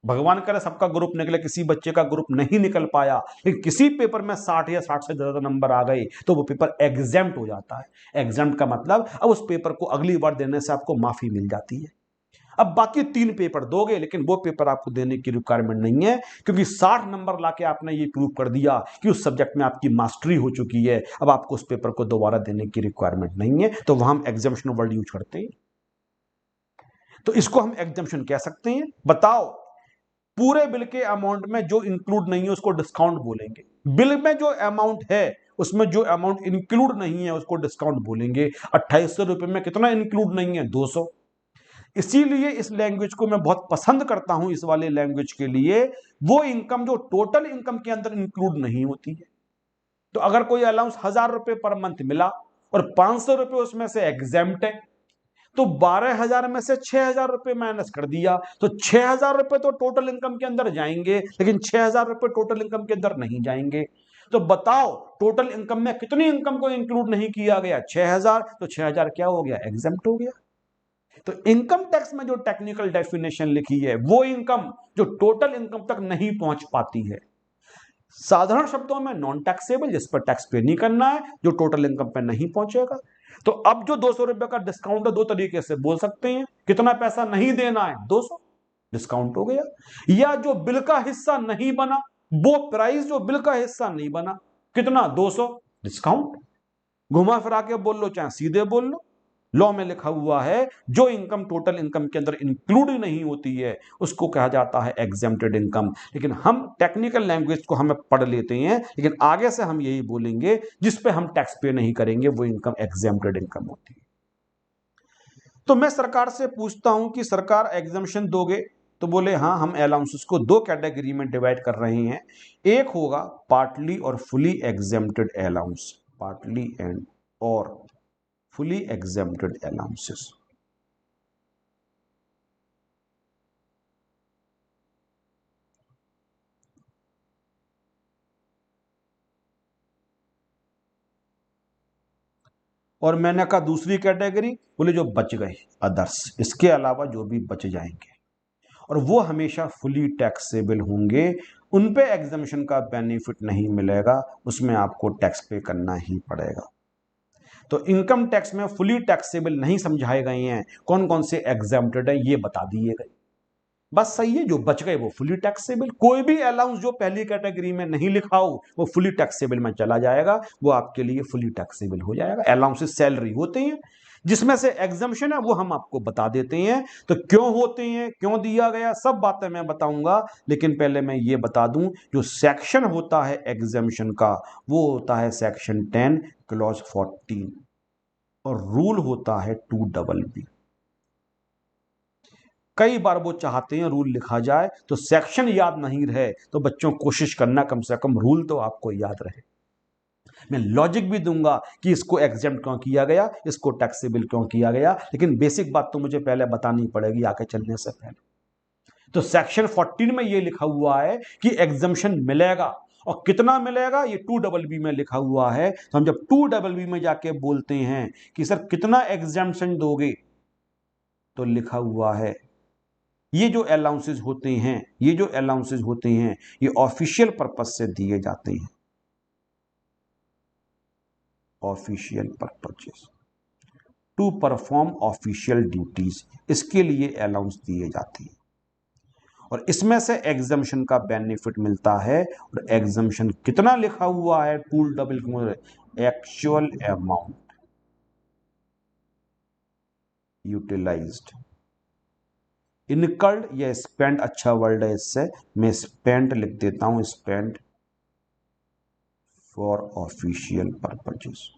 भगवान करे सबका ग्रुप निकले, किसी बच्चे का ग्रुप नहीं निकल पाया, लेकिन किसी पेपर में 60 या 60 से ज्यादा नंबर आ गए, तो वो पेपर एग्जाम्ट हो जाता है। एग्जाम्ट का मतलब अब उस पेपर को अगली बार देने से आपको माफी मिल जाती है। अब बाकी 3 पेपर दोगे, लेकिन वो पेपर आपको देने की रिक्वायरमेंट नहीं है, क्योंकि 60 नंबर लाके आपने ये प्रूव कर दिया कि उस सब्जेक्ट में आपकी मास्टरी हो चुकी है। अब आपको उस पेपर को दोबारा देने की रिक्वायरमेंट नहीं है, तो वहां हम एग्जाम्शन वर्ड यूज करते हैं। तो इसको हम एग्जाम्शन कह सकते हैं। बताओ, पूरे बिल के अमाउंट में जो इंक्लूड नहीं है उसको डिस्काउंट बोलेंगे, बिल में जो अमाउंट है उसमें जो अमाउंट इंक्लूड नहीं है उसको डिस्काउंट बोलेंगे। 2,800 रुपए में कितना इंक्लूड नहीं है, 200। इसीलिए इस लैंग्वेज को मैं बहुत पसंद करता हूं, इस वाले लैंग्वेज के लिए। वो इनकम जो टोटल इनकम के अंदर इंक्लूड नहीं होती है। तो अगर कोई अलाउंस 1,000 रुपए पर मंथ मिला और 500 रुपए उसमें से एग्जेम्प्ट है, तो 12,000 में से 6,000 रुपए माइनस कर दिया, तो 6,000 रुपए तो टोटल इनकम के अंदर जाएंगे, लेकिन 6,000 रुपए टोटल इनकम के अंदर नहीं जाएंगे। तो बताओ, टोटल इनकम में कितनी इनकम को इंक्लूड नहीं किया गया, 6,000। तो 6,000 क्या हो गया, एग्जेम्प्ट हो गया। तो इनकम टैक्स में जो टेक्निकल डेफिनेशन लिखी है, वो इनकम जो टोटल इनकम तक नहीं पहुंच पाती है। साधारण शब्दों में नॉन टैक्सेबल, जिस पर टैक्स पे नहीं करना है, जो टोटल इनकम पे नहीं पहुंचेगा। तो अब जो 200 रुपए का डिस्काउंट है, दो तरीके से बोल सकते हैं, कितना पैसा नहीं देना है, 200 डिस्काउंट हो गया, या जो बिल का हिस्सा नहीं बना, वो प्राइस जो बिल का हिस्सा नहीं बना, कितना, 200 डिस्काउंट। घुमा फिरा के बोल लो चाहे सीधे बोल लो, लॉ में लिखा हुआ है जो इनकम टोटल इनकम के अंदर इंक्लूड नहीं होती है उसको कहा जाता है एग्जेम्प्टेड इनकम। लेकिन हम टेक्निकल लैंग्वेज को हमें पढ़ लेते हैं, लेकिन आगे से हम यही बोलेंगे जिस पे हम टैक्स पे नहीं करेंगे वो इनकम एग्जेम्प्टेड इनकम होती है। तो मैं सरकार से पूछता हूं कि सरकार एग्जम्पशन दोगे, तो बोले हाँ, हम अलाउंसेस को दो कैटेगरी में डिवाइड कर रहे हैं। एक होगा पार्टली और fully exempted allowance, partly and और fully exempted allowances। और मैंने कहा दूसरी कैटेगरी, बोले जो बच गए अदर्स, इसके अलावा जो भी बच जाएंगे और वो हमेशा फुली टैक्सेबल होंगे, उन पे एग्जम्पशन का बेनिफिट नहीं मिलेगा, उसमें आपको टैक्स पे करना ही पड़ेगा। तो इनकम टैक्स में फुली टैक्सेबल नहीं समझाए गए हैं, कौन कौन से एग्जेम्प्टेड है ये बता दिए गए, बस सही है। जो बच गए वो फुली टैक्सेबल, कोई भी अलाउंस जो पहली कैटेगरी में नहीं लिखा हो वो फुली टैक्सेबल में चला जाएगा, वो आपके लिए फुली टैक्सेबल हो जाएगा। अलाउंसेस सैलरी होते हैं, जिसमें से एग्जम्पशन है वो हम आपको बता देते हैं। तो क्यों होते हैं, क्यों दिया गया, सब बातें मैं बताऊंगा, लेकिन पहले मैं ये बता दूं जो सेक्शन होता है एग्जम्पशन का वो होता है सेक्शन 10 क्लॉज 14 और रूल होता है 2BB। कई बार वो चाहते हैं रूल लिखा जाए तो सेक्शन याद नहीं रहे, तो बच्चों कोशिश करना कम से कम रूल तो आपको याद रहे। मैं लॉजिक भी दूंगा कि इसको एग्जेम्प्ट क्यों किया गया, इसको टैक्सेबल क्यों किया गया, लेकिन बेसिक बात तो मुझे पहले बतानी पड़ेगी आगे चलने से पहले। तो सेक्शन 14 में ये लिखा हुआ है कि एग्जम्पशन मिलेगा, और कितना मिलेगा ये 2BB में लिखा हुआ है। तो हम जब 2BB में जाके बोलते हैं कि सर कितना एग्जम्पशन दोगे, तो लिखा हुआ है ये जो अलाउंसेस होते हैं, ये जो अलाउंसेस होते हैं ये ऑफिशियल पर्पस से दिए जाते हैं, official purposes to perform official duties, इसके लिए अलाउंस दिए जाते हैं और इसमें से एग्जम्पशन का बेनिफिट मिलता है। और एग्जम्पशन कितना लिखा हुआ है, 2BB, एक्चुअल अमाउंट यूटिलाइज्ड, इनकल्ड या स्पेंड, अच्छा वर्ड है, इससे मैं स्पेंड लिख देता हूं, spend for official purposes.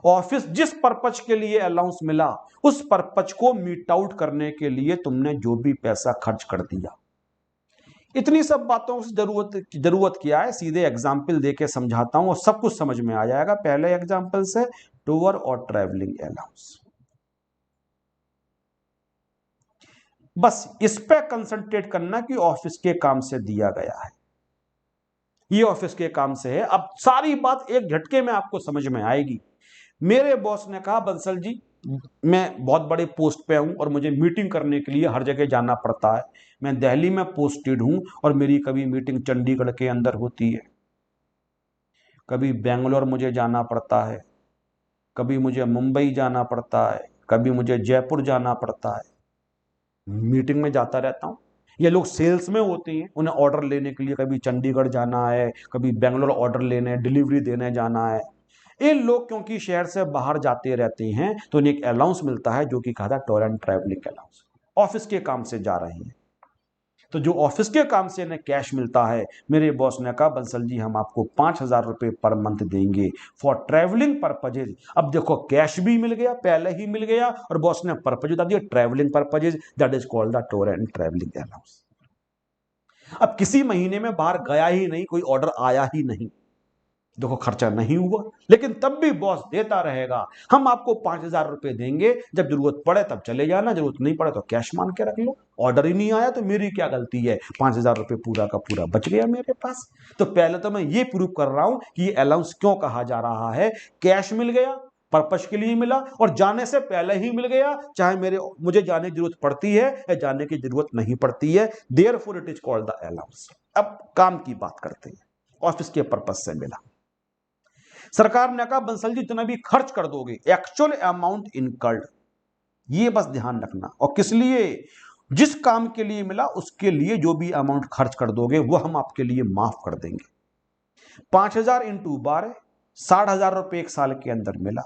Office जिस पर्पज के लिए अलाउंस मिला उस पर्पज को मीट आउट करने के लिए तुमने जो भी पैसा खर्च कर दिया। इतनी सब बातों से जरूरत क्या है, सीधे एग्जाम्पल देके समझाता हूं और सब कुछ समझ में आ जाएगा। पहले एग्जाम्पल से टूर और ट्रैवलिंग अलाउंस, बस इस पे कंसंट्रेट करना कि ऑफिस के काम से दिया गया है, ये ऑफिस के काम से है। अब सारी बात एक झटके में आपको समझ में आएगी। मेरे बॉस ने कहा बंसल जी मैं बहुत बड़े पोस्ट पे हूं और मुझे मीटिंग करने के लिए हर जगह जाना पड़ता है, मैं दिल्ली में पोस्टेड हूं और मेरी कभी मीटिंग चंडीगढ़ के अंदर होती है, कभी बेंगलोर मुझे जाना पड़ता है, कभी मुझे मुंबई जाना पड़ता है, कभी मुझे जयपुर जाना पड़ता है, मीटिंग में जाता रहता हूं। ये लोग सेल्स में होते हैं, उन्हें ऑर्डर लेने के लिए कभी चंडीगढ़ जाना है, कभी बेंगलोर ऑर्डर लेने डिलीवरी देने जाना है। ये लोग क्योंकि शहर से बाहर जाते रहते हैं तो उन्हें एक अलाउंस मिलता है जो कि कहा था tour and travelling allowance, office के काम से जा रहे हैं। तो जो ऑफिस के काम से इन्हें कैश मिलता है, मेरे बॉस ने कहा बंसल जी हम आपको 5,000 रुपए पर मंथ देंगे फॉर ट्रैवलिंग पर्पजेज। अब देखो कैश भी मिल गया, पहले ही मिल गया, और बॉस ने पर्पज बता दिया travelling purposes, that is called the tour and travelling allowance. अब किसी महीने में बाहर गया ही नहीं, कोई ऑर्डर आया ही नहीं, देखो खर्चा नहीं हुआ, लेकिन तब भी बॉस देता रहेगा, हम आपको 5,000 रुपए देंगे, जब जरूरत पड़े तब चले जाना, जरूरत नहीं पड़े तो कैश मान के रख लो। ऑर्डर ही नहीं आया तो मेरी क्या गलती है, 5,000 रुपए पूरा का पूरा बच गया मेरे पास। तो पहले तो मैं ये प्रूव कर रहा हूं कि ये अलाउंस क्यों कहा जा रहा है, कैश मिल गया, पर्पस के लिए मिला और जाने से पहले ही मिल गया, चाहे मुझे जाने की जरूरत पड़ती है या जाने की जरूरत नहीं पड़ती है, therefore it is called the allowance. अब काम की बात करते हैं, ऑफिस के पर्पस से मिला। सरकार ने कहा बंसल जी जितना भी खर्च कर दोगे, एक्चुअल अमाउंट इनकर्ड, ये बस ध्यान रखना, और किस लिए, जिस काम के लिए मिला उसके लिए जो भी अमाउंट खर्च कर दोगे वो हम आपके लिए माफ कर देंगे। 5,000 इंटू 12, 60,000 रुपए एक साल के अंदर मिला।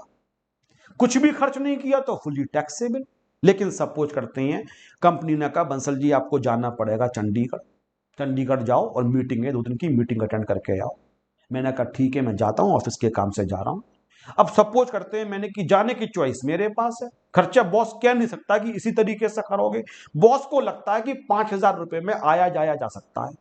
कुछ भी खर्च नहीं किया तो फुली टैक्सेबल। लेकिन सपोज करते हैं कंपनी ने कहा बंसल जी आपको जाना पड़ेगा चंडीगढ़, चंडीगढ़ जाओ और मीटिंग है, 2 दिन की मीटिंग अटेंड करके आओ। मैंने कहा ठीक है मैं जाता हूं, ऑफिस के काम से जा रहा हूं। अब सपोज करते हैं मैंने कि जाने की चॉइस मेरे पास है, खर्चा बॉस कह नहीं सकता कि इसी तरीके से करोगे। बॉस को लगता है कि 5,000 रुपए में आया जाया जा सकता है,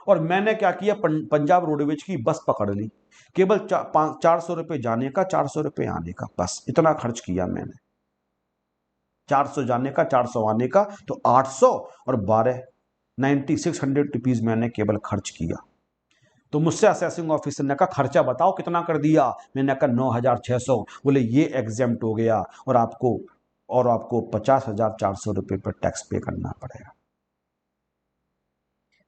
और मैंने क्या किया, पंजाब रोडवेज की बस पकड़ ली, केवल 400 रुपए जाने का, 400 रुपए आने का, बस इतना खर्च किया मैंने। 400 जाने का, 400 आने का, तो 800 और 12, 9600 रुपीज मैंने केवल खर्च किया। तो मुझसे असेसिंग ऑफिसर ने कहा खर्चा बताओ कितना कर दिया, मैंने कहा 9,600। बोले ये एग्जेम्प्ट हो गया और आपको 50,400 रुपए पर टैक्स पे करना पड़ेगा।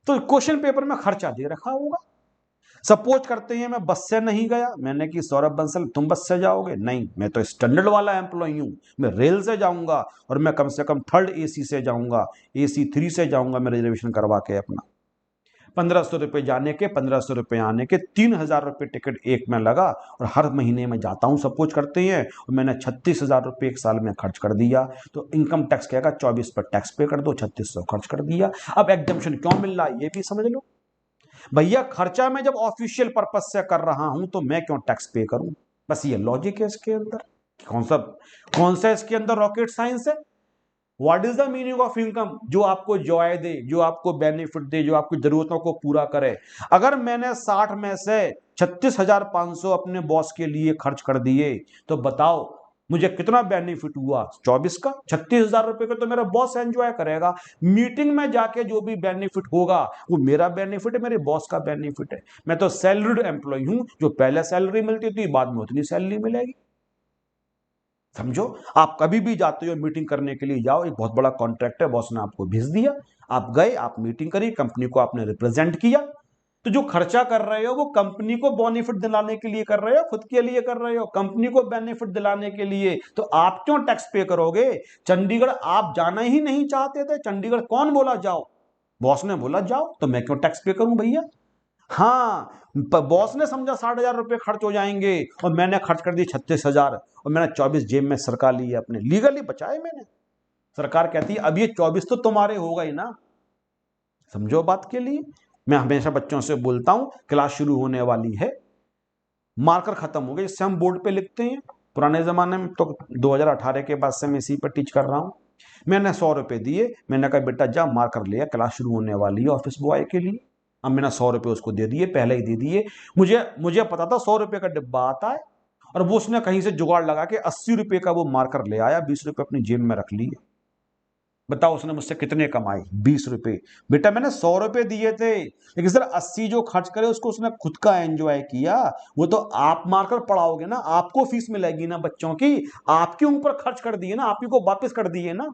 तो क्वेश्चन पेपर में खर्चा दे रखा होगा। सपोज करते हैं मैं बस से नहीं गया, मैंने कि सौरभ बंसल तुम बस से जाओगे, नहीं मैं तो स्टैंडर्ड वाला एम्प्लॉई हूं, मैं रेल से जाऊंगा और मैं कम से कम 3rd AC से जाऊंगा, AC 3 से जाऊंगा मैं रिजर्वेशन करवा के अपना। 1,500 रुपए जाने के, 1,500 रुपए आने के, 3,000 रुपए टिकट एक में लगा और हर महीने में जाता हूं सपोज करते हैं, और मैंने 36,000 रुपए एक साल में खर्च कर दिया। तो इनकम टैक्स कहेगा 24 पर टैक्स पे कर दो, 3600 खर्च कर दिया। अब एग्जम्पशन क्यों मिल रहा है ये भी समझ लो भैया, खर्चा मैं जब ऑफिशियल पर्पज से कर रहा हूं तो मैं क्यों टैक्स पे करूं, बस ये लॉजिक है इसके अंदर। कौन सा इसके अंदर रॉकेट साइंस है। What is the meaning of income, जो आपको जॉय दे, जो आपको बेनिफिट दे, जो आपकी जरूरतों को पूरा करे। अगर मैंने 60 में से 36,500 अपने बॉस के लिए खर्च कर दिए तो बताओ मुझे कितना बेनिफिट हुआ, 24 का। 36,000 रुपए का तो मेरा बॉस एंजॉय करेगा, मीटिंग में जाके जो भी बेनिफिट होगा वो मेरा बेनिफिट है, मेरे बॉस का बेनिफिट है। मैं तो सैलरीड एम्प्लॉय हूं, जो पहले सैलरी मिलती थी बाद में उतनी सैलरी मिलेगी। समझो, आप कभी भी जाते हो मीटिंग करने के लिए, जाओ, एक बहुत बड़ा कॉन्ट्रैक्ट है, बॉस ने आपको भेज दिया, आप गए, आप मीटिंग करी, कंपनी को आपने रिप्रेजेंट किया, तो जो खर्चा कर रहे हो वो कंपनी को बेनिफिट दिलाने के लिए कर रहे हो, खुद के लिए कर रहे हो, कंपनी को बेनिफिट दिलाने के लिए, तो आप क्यों टैक्स पे करोगे। चंडीगढ़ आप जाना ही नहीं चाहते थे, चंडीगढ़ कौन बोला जाओ, बॉस ने बोला जाओ, तो मैं क्यों टैक्स पे करूं भैया। हाँ, बॉस ने समझा 60,000 रुपए खर्च हो जाएंगे और मैंने खर्च कर दिए 36,000, और मैंने 24 जेब में सरकार लिए, अपने लीगली बचाए मैंने। सरकार कहती है अब ये 24 तो तुम्हारे हो गए ना। समझो बात के लिए, मैं हमेशा बच्चों से बोलता हूं क्लास शुरू होने वाली है, मार्कर खत्म हो गए जिससे हम बोर्ड पे लिखते हैं, पुराने जमाने में तो 2018 के बाद से मैं इसी पर टीच कर रहा हूं। मैंने 100 रुपए दिए, मैंने कहा बेटा जा मार्कर ले, क्लास शुरू होने वाली है ऑफिस बॉय के लिए। अब मैंने 100 रुपए उसको दे दिए, पहले ही दे दिए। मुझे पता था 100 रुपए का डिब्बा आता है, और वो उसने कहीं से जुगाड़ लगा के 80 रुपए का वो मार्कर ले आया, 20 रुपए अपनी जेब में रख लिए। बताओ उसने मुझसे कितने कमाए, 20 रुपए। बेटा मैंने 100 रुपए दिए थे, लेकिन सर 80 जो खर्च करे उसको उसने खुद का एंजॉय किया। वो तो आप मार्कर पढ़ाओगे ना, आपको फीस मिलेगी ना बच्चों की, आपके ऊपर खर्च कर दिए ना, आप ही को वापस कर दिए ना।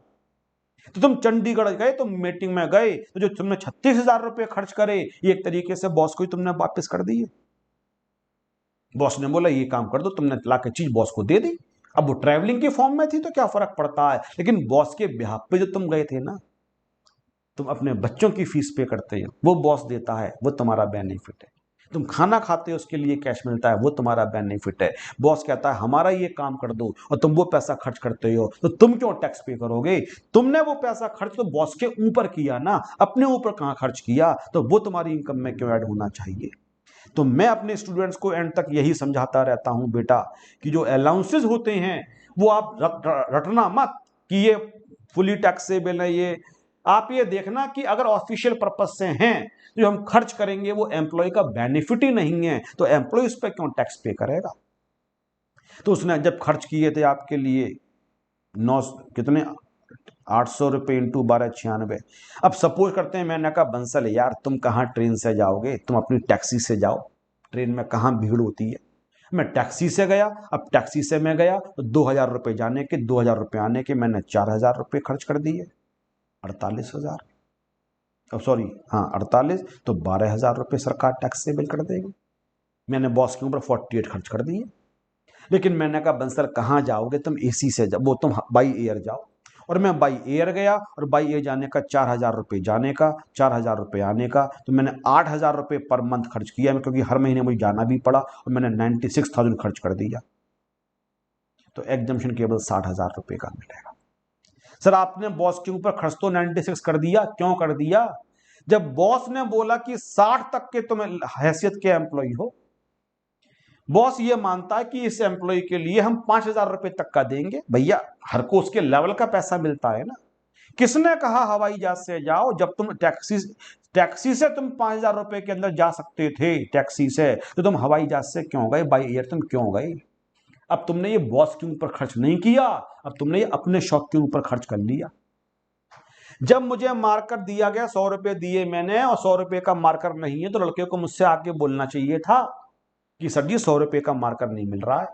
तो तुम चंडीगढ़ गए, तुम मीटिंग में गए, तो जो तुमने 36,000 रुपए खर्च करे ये एक तरीके से बॉस को ही तुमने वापस कर दिए। बॉस ने बोला ये काम कर दो, तुमने लाके चीज बॉस को दे दी। अब वो ट्रैवलिंग के फॉर्म में थी तो क्या फर्क पड़ता है, लेकिन बॉस के बिहाफ पे जो तुम गए थे ना, तुम अपने बच्चों की फीस पे करते हो, वो बॉस देता है, वो तुम्हारा बेनिफिट है। तुम खाना खाते हो उसके लिए कैश मिलता है, वो तुम्हारा बेनिफिट है। बॉस कहता है हमारा ये काम कर दो और तुम वो पैसा खर्च करते हो, तो तुम क्यों टैक्स पे करोगे। तुमने वो पैसा खर्च तो बॉस के ऊपर किया ना, अपने ऊपर कहां खर्च किया, तो वो तुम्हारी इनकम में क्यों ऐड होना चाहिए। तो मैं अपने स्टूडेंट्स को एंड तक यही समझाता रहता हूं बेटा, कि जो अलाउंसेस होते हैं वो आप रटना मत कि ये फुली टैक्सेबल है। ये आप ये देखना कि अगर ऑफिशियल पर्पज से हैं, तो जो हम खर्च करेंगे वो एम्प्लॉय का बेनिफिट ही नहीं है, तो एम्प्लॉय उस पर क्यों टैक्स पे करेगा। तो उसने जब खर्च किए थे आपके लिए 9 कितने 800 रुपए इंटू 12 96। अब सपोज करते हैं मैंने कहा बंसल यार तुम कहाँ ट्रेन से जाओगे, तुम अपनी टैक्सी से जाओ, ट्रेन में कहाँ भीड़ होती है। मैं टैक्सी से गया, अब टैक्सी से मैं गया तो 2,000 रुपये जाने के, 2,000 रुपये आने के, मैंने 4,000 रुपये खर्च कर दिए, 48,000। अब सॉरी, हाँ 48, तो 12,000 रुपये सरकार टैक्स से बिल कर देगी। मैंने बॉस के ऊपर 48 खर्च कर दिए। लेकिन मैंने कहा बंसर कहाँ जाओगे तुम, एसी से जाओ, वो तुम बाई एयर जाओ। और मैं बाई एयर गया, और बाई एयर जाने का 4,000 रुपये जाने का, 4,000 रुपये आने का, तो मैंने 8,000 रुपये पर मंथ खर्च किया, क्योंकि हर महीने मुझे जाना भी पड़ा, और मैंने 96,000 खर्च कर दिया। तो एग्जम्पशन केवल 60,000 रुपये का मिलेगा। सर आपने बॉस के ऊपर खर्च तो 96 कर दिया, क्यों कर दिया? जब बॉस ने बोला कि 60 तक के तुम हैसियत के एम्प्लॉय हो, बॉस ये मानता है कि इस एम्प्लॉय के लिए हम 5,000 रुपये तक का देंगे, भैया हर को उसके लेवल का पैसा मिलता है ना। किसने कहा हवाई जहाज से जाओ, जब तुम टैक्सी से तुम 5,000 रुपये के अंदर जा सकते थे टैक्सी से, तो तुम हवाई जहाज से क्यों गए, बाई एयर तुम क्यों गए? अब तुमने ये बॉस के ऊपर खर्च नहीं किया, अब तुमने ये अपने शौक के ऊपर खर्च कर लिया। जब मुझे मार्कर दिया गया, 100 रुपये दिए मैंने, और 100 रुपये का मार्कर नहीं है, तो लड़के को मुझसे आके बोलना चाहिए था कि सर जी 100 रुपये का मार्कर नहीं मिल रहा है,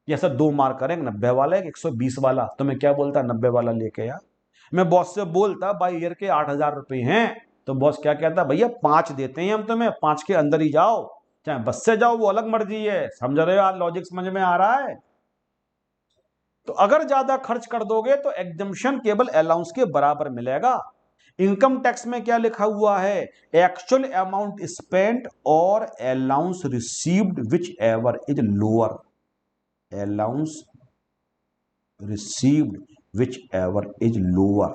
या सर 2 मार्कर है, 90 वाला है, 120 वाला। तो मैं क्या बोलता, 90 वाला लेके आ। मैं बॉस से बोलता बाई ईयर के 8,000 रुपये हैं, तो बॉस क्या कहता, भैया 5 देते हैं हम तुम्हें, 5 के अंदर ही जाओ, चाहे बस से जाओ, वो अलग मर्जी है। समझ रहे हो, आज लॉजिक समझ में आ रहा है? तो अगर ज्यादा खर्च कर दोगे तो एग्जम्पशन केवल अलाउंस के बराबर मिलेगा। इनकम टैक्स में क्या लिखा हुआ है, एक्चुअल अमाउंट स्पेंट और allowance received which ever is lower, allowance received which ever is lower.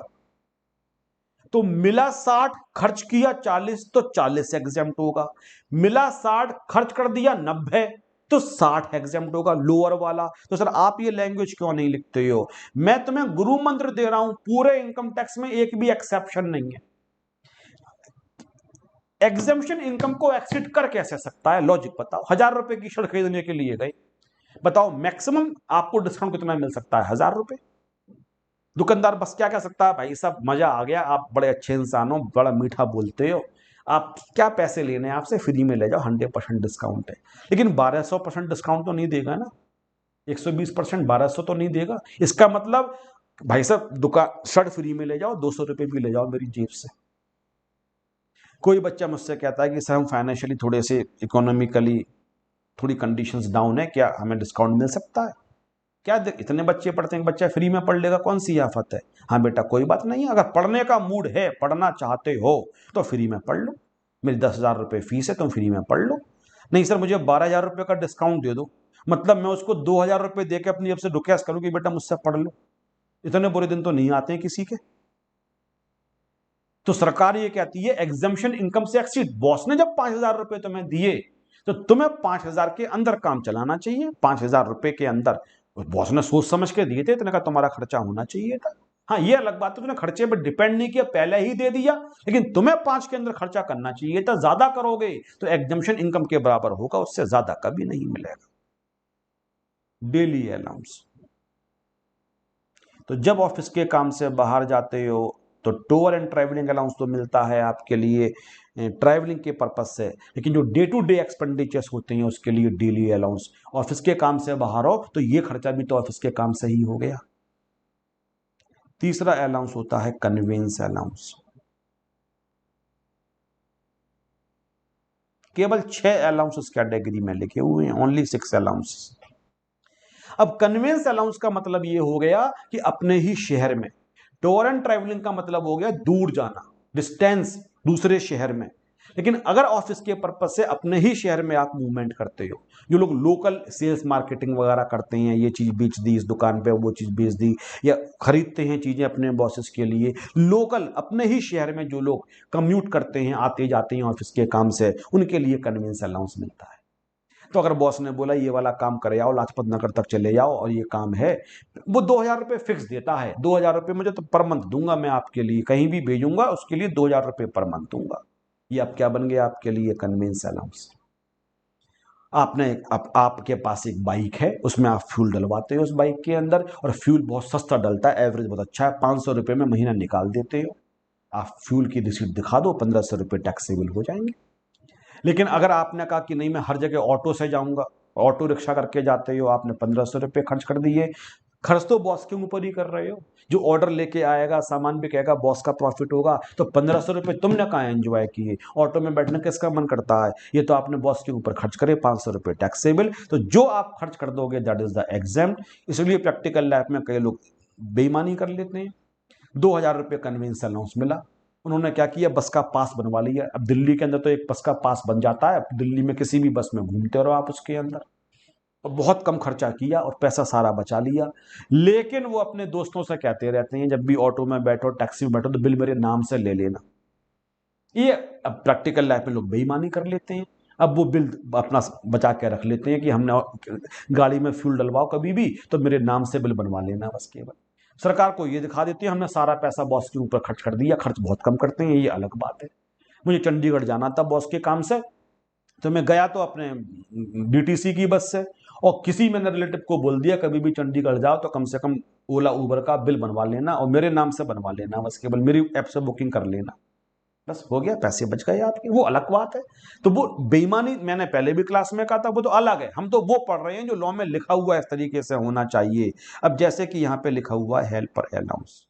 तो मिला 60, खर्च किया 40, तो 40 एग्जेम्प्ट होगा। मिला 60, खर्च कर दिया 90, तो 60 एग्जेम्प्ट होगा, लोअर वाला। तो सर आप ये लैंग्वेज क्यों नहीं लिखते हो? मैं तुम्हें गुरु मंत्र दे रहा हूं, पूरे इनकम टैक्स में एक भी एक्सेप्शन नहीं है। एग्जेम्पशन इनकम को एक्सिड कर कैसे सकता है, लॉजिक बताओ। 1,000 रुपए की शर्ट खरीदने के लिए गए, बताओ मैक्सिमम आपको डिस्काउंट कितना मिल सकता है, 1,000 रुपए। दुकानदार बस क्या कह सकता है, भाई साहब मजा आ गया, आप बड़े अच्छे इंसान हो, बड़ा मीठा बोलते हो, आप क्या पैसे लेने हैं आपसे, फ्री में ले जाओ, 100% डिस्काउंट है। लेकिन 1,200% डिस्काउंट तो नहीं देगा ना, 120%, 1,200 तो नहीं देगा। इसका मतलब भाई साहब दुकान शर्ट फ्री में ले जाओ, 200 रुपये भी ले जाओ मेरी जेब से। कोई बच्चा मुझसे कहता है कि सर हम फाइनेंशियली थोड़े से इकोनॉमिकली थोड़ी कंडीशंस डाउन है, क्या हमें डिस्काउंट मिल सकता है? क्या इतने बच्चे पढ़ते हैं, बच्चा फ्री में पढ़ लेगा, कौन सी आफत है? हाँ बेटा कोई बात नहीं, अगर पढ़ने का मूड है, पढ़ना चाहते हो तो फ्री में पढ़ लो, मेरी 10,000 रुपये फीस है, तुम फ्री में पढ़ लो। नहीं सर मुझे 12,000 रुपये का डिस्काउंट दे दो, मतलब मैं उसको 2,000 रुपये दे के अपनी जब से रिक्वेस्ट करूँ कि बेटा मुझसे पढ़ लो। इतने बुरे दिन तो नहीं आते हैं किसी के। तो सरकार ये कहती है एग्जम्पशन इनकम से एक्सीड। बॉस ने जब 5,000 रुपये तुम्हें दिए, तो तुम्हें 5,000 के अंदर काम चलाना चाहिए, 5,000 रुपये के अंदर। बॉस ने सोच समझ के दिए थे, इतने का तुम्हारा खर्चा होना चाहिए था। हाँ ये अलग बात है, तुमने खर्चे पर डिपेंड नहीं किया, पहले ही दे दिया, लेकिन तुम्हें 5 के अंदर खर्चा करना चाहिए था। ज्यादा करोगे तो एग्जम्पशन इनकम के बराबर होगा, उससे ज्यादा कभी नहीं मिलेगा। डेली अलाउंस, तो जब ऑफिस के काम से बाहर जाते हो तो टूर एंड ट्रैवलिंग अलाउंस तो मिलता है आपके लिए ट्रैवलिंग के पर्पज से, लेकिन जो डे टू डे एक्सपेंडिचर्स होते हैं उसके लिए डेली अलाउंस। ऑफिस के काम से बाहर हो तो ये खर्चा भी तो ऑफिस के काम से ही हो गया। तीसरा अलाउंस होता है कन्वेंस अलाउंस। केवल 6 अलाउंस उस कैटेगरी में लिखे हुए हैं, ओनली 6 अलाउंस। अब कन्वेंस अलाउंस का मतलब ये हो गया कि अपने ही शहर में, टूर एंड ट्रैवलिंग का मतलब हो गया दूर जाना, डिस्टेंस दूसरे शहर में। लेकिन अगर ऑफिस के पर्पज से अपने ही शहर में आप मूवमेंट करते हो, जो लोग लोकल सेल्स मार्केटिंग वगैरह करते हैं, ये चीज बेच दी इस दुकान पे, वो चीज बेच दी, या खरीदते हैं चीजें अपने बॉसेस के लिए, लोकल अपने ही शहर में जो लोग कम्यूट करते हैं, आते जाते हैं ऑफिस के काम से, उनके लिए कन्वेंस अलाउंस मिलता है। तो अगर बॉस ने बोला ये वाला काम करे आओ, लाजपत नगर तक चले जाओ और ये काम है, वो 2,000 रुपये फिक्स देता है। 2,000 रुपये मुझे तो पर मंथ दूंगा, मैं आपके लिए कहीं भी भेजूंगा उसके लिए 2,000 रुपये पर मंथ दूंगा। ये अब क्या बन गया आपके लिए, कन्वेंस अलाउंस। आपके पास एक बाइक है, उसमें आप फ्यूल डलवाते हो उस बाइक के अंदर, और फ्यूल बहुत सस्ता डलता है, एवरेज बहुत अच्छा है, 500 रुपये में महीना निकाल देते हो। आप फ्यूल की रिसीट दिखा दो, 1,500 रुपये टैक्सेबल हो जाएंगे। लेकिन अगर आपने कहा कि नहीं मैं हर जगह ऑटो से जाऊंगा, ऑटो रिक्शा करके जाते हो, आपने 1500 रुपये खर्च कर दिए। खर्च तो बॉस के ऊपर ही कर रहे हो। जो ऑर्डर लेके आएगा, सामान भी कहेगा, बॉस का प्रॉफिट होगा, तो 1500 रुपये तुमने कहाँ एंजॉय किए? ऑटो में बैठने किसका मन करता है? ये तो आपने बॉस के ऊपर खर्च करे 500 रुपये टैक्सेबल। तो जो आप खर्च कर दोगे दैट इज द एग्जाम्प्ट। इसलिए प्रैक्टिकल लाइफ में कई लोग बेईमानी कर लेते हैं। 2000 रुपये कन्वेंस अलाउंस मिला, उन्होंने क्या किया, बस का पास बनवा लिया। अब दिल्ली के अंदर तो एक बस का पास बन जाता है, दिल्ली में किसी भी बस में घूमते रहो आप उसके अंदर। और बहुत कम खर्चा किया और पैसा सारा बचा लिया। लेकिन वो अपने दोस्तों से कहते रहते हैं, जब भी ऑटो में बैठो, टैक्सी में बैठो, तो बिल मेरे नाम से ले लेना। ये अब प्रैक्टिकल लाइफ में लोग बेईमानी कर लेते हैं। अब वो बिल अपना बचा के रख लेते हैं कि हमने गाड़ी में फ्यूल डलवाओ कभी भी तो मेरे नाम से बिल बनवा लेना बस केवल। सरकार को ये दिखा देती है हमने सारा पैसा बॉस के ऊपर खर्च कर दिया। खर्च बहुत कम करते हैं, ये अलग बात है। मुझे चंडीगढ़ जाना था बॉस के काम से, तो मैं गया तो अपने डीटीसी की बस से, और किसी मैंने रिलेटिव को बोल दिया कभी भी चंडीगढ़ जाओ तो कम से कम ओला उबर का बिल बनवा लेना और मेरे नाम से बनवा लेना, बस केवल मेरी ऐप से बुकिंग कर लेना। बस हो गया, पैसे बच गए आपके। वो अलग बात है। तो वो बेईमानी मैंने पहले भी क्लास में कहा था, वो तो अलग है। हम तो वो पढ़ रहे हैं जो लॉ में लिखा हुआ है इस तरीके से होना चाहिए। अब जैसे कि यहां पे लिखा हुआ है हेल्पर अलाउंस।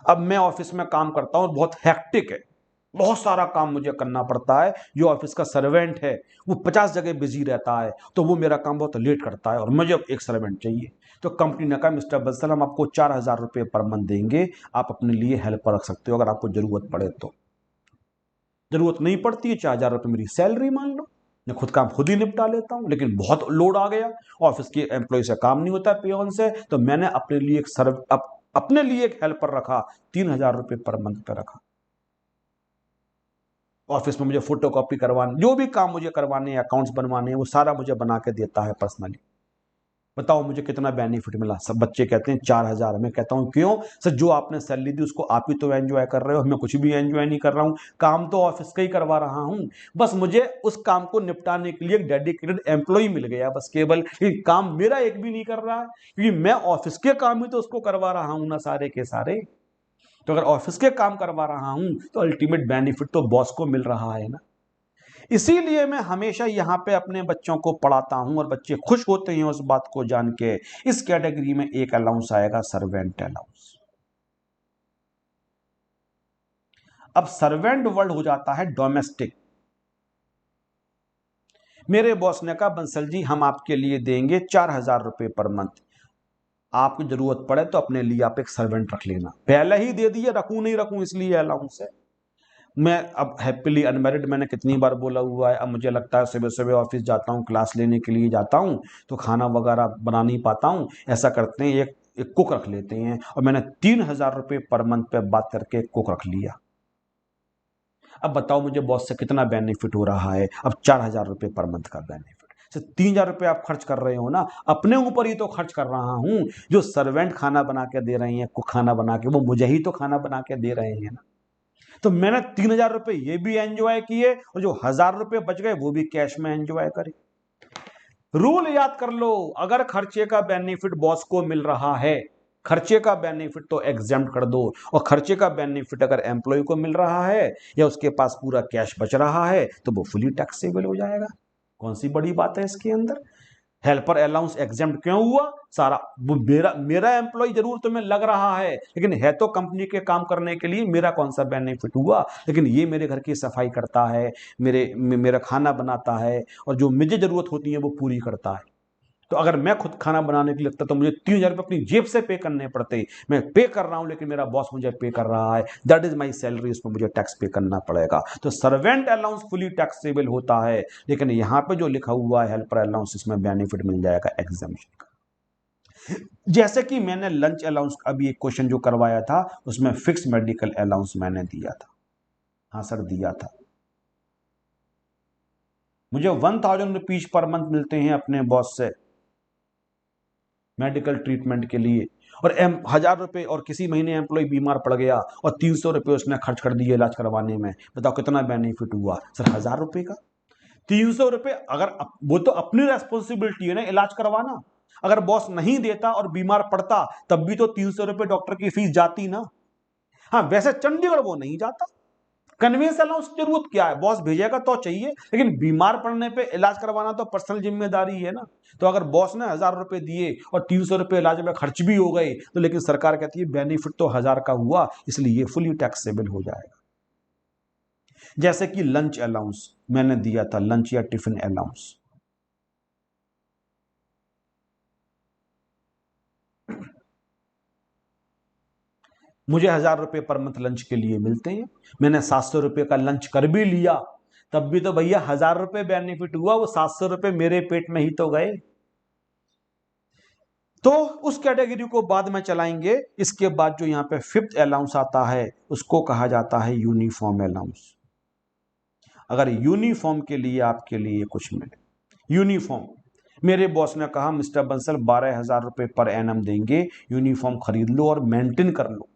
अब मैं ऑफिस में काम करता हूं, बहुत हेक्टिक है, बहुत सारा काम मुझे करना पड़ता है। जो ऑफिस का सर्वेंट है वो 50 जगह बिजी रहता है, तो वो मेरा काम बहुत लेट करता है और मुझे अब एक सर्वेंट चाहिए। तो कंपनी ने कहा मिस्टर बंसल हम आपको 4000 रुपये पर मंथ देंगे, आप अपने लिए हेल्पर रख सकते हो अगर आपको जरूरत पड़े तो। जरूरत नहीं पड़ती है, 4000 रुपये मेरी सैलरी मान लो, मैं खुद काम खुद ही निपटा लेता हूं। लेकिन बहुत लोड आ गया, ऑफिस के एम्प्लॉय से काम नहीं होता पे ऑन से, तो मैंने अपने लिए अपने लिए एक हेल्पर रखा, 3000 रुपये पर मंथ पे रखा। ऑफिस में मुझे फोटो कॉपी करवाने, जो भी काम मुझे करवाने, अकाउंट्स बनवाने, वो सारा मुझे बना के देता है पर्सनली। बताओ मुझे कितना बेनिफिट मिला? सब बच्चे कहते हैं 4000। मैं कहता हूं क्यों सर, जो आपने सैलरी दी उसको आप ही तो एंजॉय कर रहे हो, मैं कुछ भी एंजॉय नहीं कर रहा हूं। काम तो ऑफिस का ही करवा रहा हूं, बस मुझे उस काम को निपटाने के लिए एक डेडिकेटेड एम्प्लॉय मिल गया बस केवल। काम मेरा एक भी नहीं कर रहा है, क्योंकि मैं ऑफिस के काम ही तो उसको करवा रहा हूं ना सारे के सारे। तो अगर ऑफिस के काम करवा रहा हूं तो अल्टीमेट बेनिफिट तो बॉस को मिल रहा है ना। इसीलिए मैं हमेशा यहां पे अपने बच्चों को पढ़ाता हूं और बच्चे खुश होते हैं उस बात को जान के। इस कैटेगरी में एक अलाउंस आएगा, सर्वेंट अलाउंस। अब सर्वेंट वर्ड हो जाता है डोमेस्टिक। मेरे बॉस ने कहा बंसल जी हम आपके लिए देंगे 4000 रुपये पर मंथ, आपको जरूरत पड़े तो अपने लिए आप एक सर्वेंट रख लेना। पहले ही दे दिए, रखूं नहीं रखूं इसलिए अलाउंस है। मैं अब हैप्पीली अनमैरिड, मैंने कितनी बार बोला हुआ है। अब मुझे लगता है सुबह सुबह ऑफिस जाता हूँ, क्लास लेने के लिए जाता हूँ, तो खाना वगैरह बना नहीं पाता हूँ। ऐसा करते हैं एक कुक रख लेते हैं, और मैंने 3000 रुपये पर मंथ पे बात करके एक कुक रख लिया। अब बताओ मुझे बॉस से कितना बेनिफिट हो रहा है? अब 4000 रुपये पर मंथ का बेनिफिट से 3000 रुपये आप खर्च कर रहे हो ना, अपने ऊपर ही तो खर्च कर रहा हूं। जो सर्वेंट खाना बना के दे रहे हैं, कुक खाना बना के, वो मुझे ही तो खाना बना के दे रहे हैं ना। तो मैंने 3000 रुपये ये भी एंजॉय किए, और जो 1000 रुपये बच गए वो भी कैश में एंजॉय करे। रूल याद कर लो, अगर खर्चे का बेनिफिट बॉस को मिल रहा है, खर्चे का बेनिफिट तो एग्जाम्प्ट कर दो। और खर्चे का बेनिफिट अगर एम्प्लॉय को मिल रहा है या उसके पास पूरा कैश बच रहा है तो वो फुली टैक्सेबल हो जाएगा। कौन सी बड़ी बात है इसके अंदर? हेल्पर अलाउंस एग्जाम्प्ट क्यों हुआ? सारा वो मेरा मेरा एम्प्लॉय जरूर तुम्हें लग रहा है, लेकिन है तो कंपनी के काम करने के लिए। मेरा कौन सा बेनिफिट हुआ? लेकिन ये मेरे घर की सफाई करता है, मेरा खाना बनाता है, और जो मुझे जरूरत होती है वो पूरी करता है। तो अगर मैं खुद खाना बनाने के लिए लगता तो मुझे 3000 रुपये अपनी जेब से पे करने पड़ते। मैं पे कर रहा हूं लेकिन मेरा बॉस मुझे पे कर रहा है, दैट इज माई सैलरी, उसमें मुझे टैक्स पे करना पड़ेगा। तो सर्वेंट अलाउंस फुली टैक्सेबल होता है, लेकिन यहां पे जो लिखा हुआ है हेल्पर अलाउंस, इसमें बेनिफिट मिल जाएगा एग्जाम्पशन का। जैसे कि मैंने लंच अलाउंस अभी एक क्वेश्चन जो करवाया था, उसमें फिक्स मेडिकल अलाउंस मैंने दिया था। हाँ सर दिया था। मुझे 1000 रुपीज पर मंथ मिलते हैं अपने बॉस से मेडिकल ट्रीटमेंट के लिए, और 1000 रुपये, और किसी महीने एम्प्लॉय बीमार पड़ गया और 300 रुपये उसने खर्च कर दिए इलाज करवाने में। बताओ कितना बेनिफिट हुआ सर? 1000 रुपये का 300 रुपये। अगर वो तो अपनी रेस्पॉन्सिबिलिटी है ना इलाज करवाना। अगर बॉस नहीं देता और बीमार पड़ता तब भी तो 300 रुपये डॉक्टर की फीस जाती ना। हाँ वैसे चंडीगढ़ वो नहीं जाता, कन्वेंस अलाउंस की जरूरत क्या है, बॉस भेजेगा तो चाहिए, लेकिन बीमार पड़ने पे इलाज करवाना तो पर्सनल जिम्मेदारी है ना। तो अगर बॉस ने 1,000 रुपए दिए और 300 रुपए इलाज में खर्च भी हो गए, तो लेकिन सरकार कहती है बेनिफिट तो 1,000 का हुआ, इसलिए ये फुली टैक्सेबल हो जाएगा। जैसे कि लंच अलाउंस मैंने दिया था, लंच या टिफिन अलाउंस, मुझे 1,000 रुपए पर मंथ लंच के लिए मिलते हैं, मैंने 700 रुपए का लंच कर भी लिया, तब भी तो भैया 1,000 रुपए बेनिफिट हुआ, वो 700 रुपए मेरे पेट में ही तो गए। तो उस कैटेगरी को बाद में चलाएंगे। इसके बाद जो यहाँ पे फिफ्थ अलाउंस आता है, उसको कहा जाता है यूनिफॉर्म अलाउंस। अगर यूनिफॉर्म के लिए आपके लिए कुछ मिले, यूनिफॉर्म, मेरे बॉस ने कहा मिस्टर बंसल 12,000 रुपए पर एनम देंगे, यूनिफॉर्म खरीद लो और मेंटेन कर लो।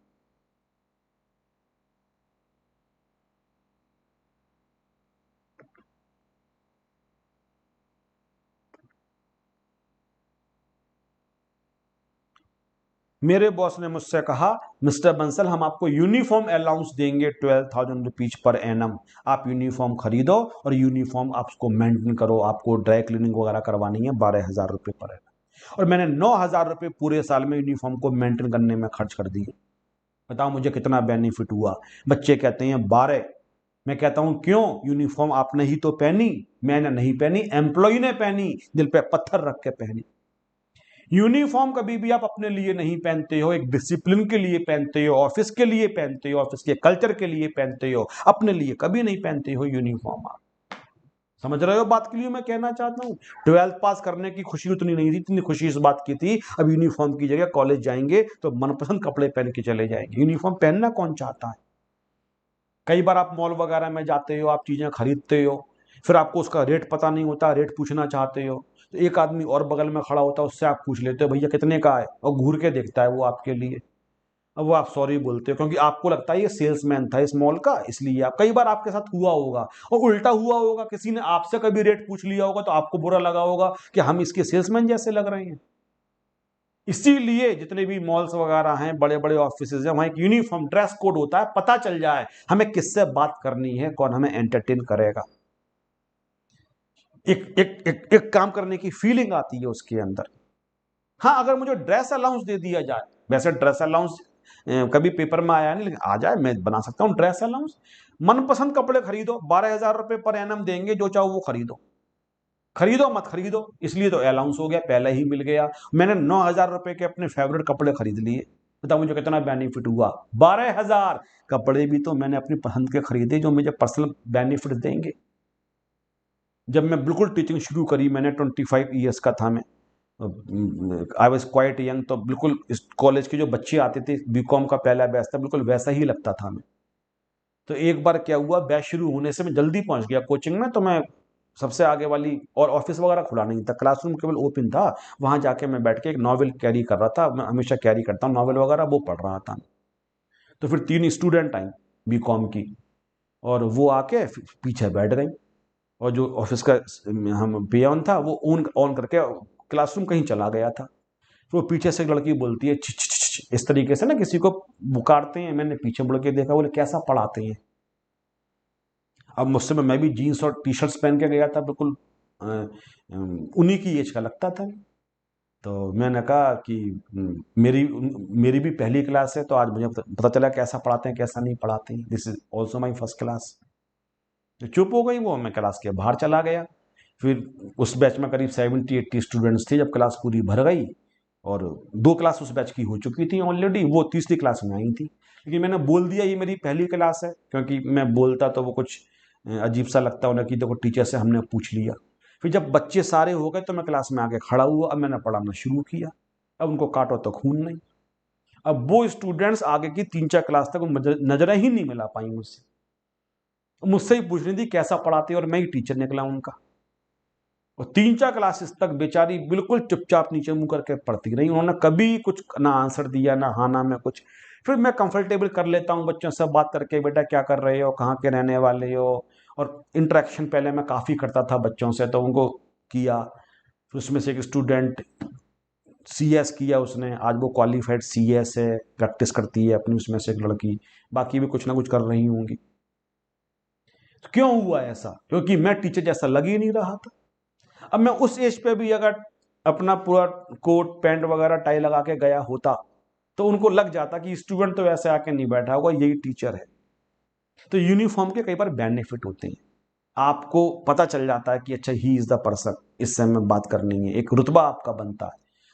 मेरे बॉस ने मुझसे कहा मिस्टर बंसल हम आपको यूनिफॉर्म अलाउंस देंगे 12,000 रुपीज पर एनम, आप यूनिफॉर्म खरीदो और यूनिफॉर्म आप उसको मेंटेन करो, आपको ड्राई क्लीनिंग वगैरह करवानी है, 12,000 रुपए पर एनम। और मैंने 9,000 रुपए पूरे साल में यूनिफॉर्म को मेंटेन करने में खर्च कर दिए। बताओ मुझे कितना बेनिफिट हुआ। बच्चे कहते हैं 12, मैं कहता हूं क्यों, यूनिफॉर्म आपने ही तो पहनी, मैंने नहीं पहनी, एम्प्लॉय ने पहनी, दिल पे पत्थर रख के पहनी। यूनिफॉर्म कभी भी आप अपने लिए नहीं पहनते हो, एक डिसिप्लिन के लिए पहनते हो, ऑफिस के लिए पहनते हो, ऑफिस के कल्चर के लिए पहनते हो, अपने लिए कभी नहीं पहनते हो यूनिफॉर्म। आप समझ रहे हो बात के लिए मैं कहना चाहता हूँ। 12th पास करने की खुशी उतनी नहीं थी, इतनी खुशी इस बात की थी अब यूनिफॉर्म की जगह कॉलेज जाएंगे तो मनपसंद कपड़े पहन के चले जाएंगे। यूनिफॉर्म पहनना कौन चाहता है। कई बार आप मॉल वगैरह में जाते हो, आप चीजें खरीदते हो, फिर आपको उसका रेट पता नहीं होता, रेट पूछना चाहते हो, तो एक आदमी और बगल में खड़ा होता है, उससे आप पूछ लेते हो भैया कितने का है, और घूर के देखता है वो आपके लिए। अब वो आप सॉरी बोलते हो क्योंकि आपको लगता है ये सेल्समैन था इस मॉल का, इसलिए आप, कई बार आपके साथ हुआ होगा और उल्टा हुआ होगा, किसी ने आपसे कभी रेट पूछ लिया होगा तो आपको बुरा लगा होगा कि हम इसके सेल्समैन जैसे लग रहे हैं। इसीलिए जितने भी मॉल्स वगैरह हैं, बड़े बड़े ऑफिस हैं, वहां एक यूनिफॉर्म ड्रेस कोड होता है, पता चल जाए हमें किससे बात करनी है, कौन हमें एंटरटेन करेगा। एक काम करने की फीलिंग आती है उसके अंदर। हाँ, अगर मुझे ड्रेस अलाउंस दे दिया जाए, वैसे ड्रेस अलाउंस कभी पेपर में आया नहीं, लेकिन आ जाए मैं बना सकता हूँ ड्रेस अलाउंस। मनपसंद कपड़े खरीदो, 12,000 रुपए पर एनम देंगे, जो चाहो वो खरीदो, खरीदो मत खरीदो, इसलिए तो अलाउंस हो गया, पहले ही मिल गया। मैंने 9,000 रुपए के अपने फेवरेट कपड़े खरीद लिए, बताओ मुझे कितना बेनिफिट हुआ। 12,000 कपड़े भी तो मैंने अपनी पसंद के खरीदे जो मुझे पर्सनल बेनिफिट देंगे। जब मैं बिल्कुल टीचिंग शुरू करी, मैंने 25 ईयर्स का था मैं, आई वॉज क्वाइट यंग, तो बिल्कुल इस कॉलेज के जो बच्चे आते थे, बीकॉम का पहला बैच था, बिल्कुल वैसा ही लगता था मैं। तो एक बार क्या हुआ, बैच शुरू होने से मैं जल्दी पहुंच गया कोचिंग में, तो मैं सबसे आगे वाली, और ऑफिस वगैरह खुला नहीं था, क्लासरूम केवल ओपन था, वहां जाके मैं बैठ के एक नॉवेल कैरी कर रहा था, मैं हमेशा कैरी करता हूँ नॉवेल वगैरह, वो पढ़ रहा था। तो फिर 3 स्टूडेंट आई बीकॉम की, और वो आके पीछे बैठ गई, और जो ऑफिस का हम पियोन था वो ऑन ऑन करके क्लासरूम कहीं चला गया था। तो पीछे से एक लड़की बोलती है छिछ छिछ छिछ, इस तरीके से ना किसी को पुकारते हैं, मैंने पीछे मुड़ के देखा, बोले कैसा पढ़ाते हैं। अब मुझसे मैं भी जीन्स और टी शर्ट्स पहन के गया था, बिल्कुल उन्हीं की एज का लगता था। तो मैंने कहा कि मेरी मेरी भी पहली क्लास है, तो आज मुझे पता चला कैसा पढ़ाते हैं कैसा नहीं पढ़ाते हैं, this is also my first class. तो चुप हो गई वो, मैं क्लास के बाहर चला गया। फिर उस बैच में करीब 70-80 स्टूडेंट्स थे, जब क्लास पूरी भर गई, और 2 क्लास उस बैच की हो चुकी थी ऑलरेडी, वो तीसरी क्लास में आई थी, लेकिन मैंने बोल दिया ये मेरी पहली क्लास है, क्योंकि मैं बोलता तो वो कुछ अजीब सा लगता उन्हें कि देखो टीचर से हमने पूछ लिया। फिर जब बच्चे सारे हो गए तो मैं क्लास में आके खड़ा हुआ, अब मैंने पढ़ाना शुरू किया। अब उनको काटो तो खून नहीं। अब वो स्टूडेंट्स आगे की 3-4 क्लास तक नजरें ही नहीं मिला पाई मुझसे, मुझसे ही पूछ रही थी कैसा पढ़ाते, और मैं ही टीचर निकला उनका। और 3-4 क्लासेस तक बेचारी बिल्कुल चुपचाप नीचे मुंह करके पढ़ती रही, उन्होंने कभी कुछ ना आंसर दिया, ना हाँ ना में कुछ। फिर मैं कंफर्टेबल कर लेता हूँ बच्चों से बात करके, बेटा क्या कर रहे हो, कहाँ के रहने वाले हो, और इंटरेक्शन पहले मैं काफ़ी करता था बच्चों से, तो उनको किया। फिर उसमें से एक स्टूडेंट सीएस किया उसने, आज वो क्वालिफाइड सीएस है, प्रैक्टिस करती है अपनी, उसमें से एक लड़की, बाकी भी कुछ ना कुछ कर रही होंगी। क्यों हुआ ऐसा? क्योंकि मैं टीचर जैसा लग ही नहीं रहा था। अब मैं उस एज पे भी अगर अपना पूरा कोट पैंट वगैरह टाई लगा के गया होता तो उनको लग जाता कि स्टूडेंट तो ऐसे आके नहीं बैठा होगा, यही टीचर है। तो यूनिफॉर्म के कई बार बेनिफिट होते हैं, आपको पता चल जाता है कि अच्छा ही इज द पर्सन, इससे हमें बात करनी है, एक रुतबा आपका बनता है।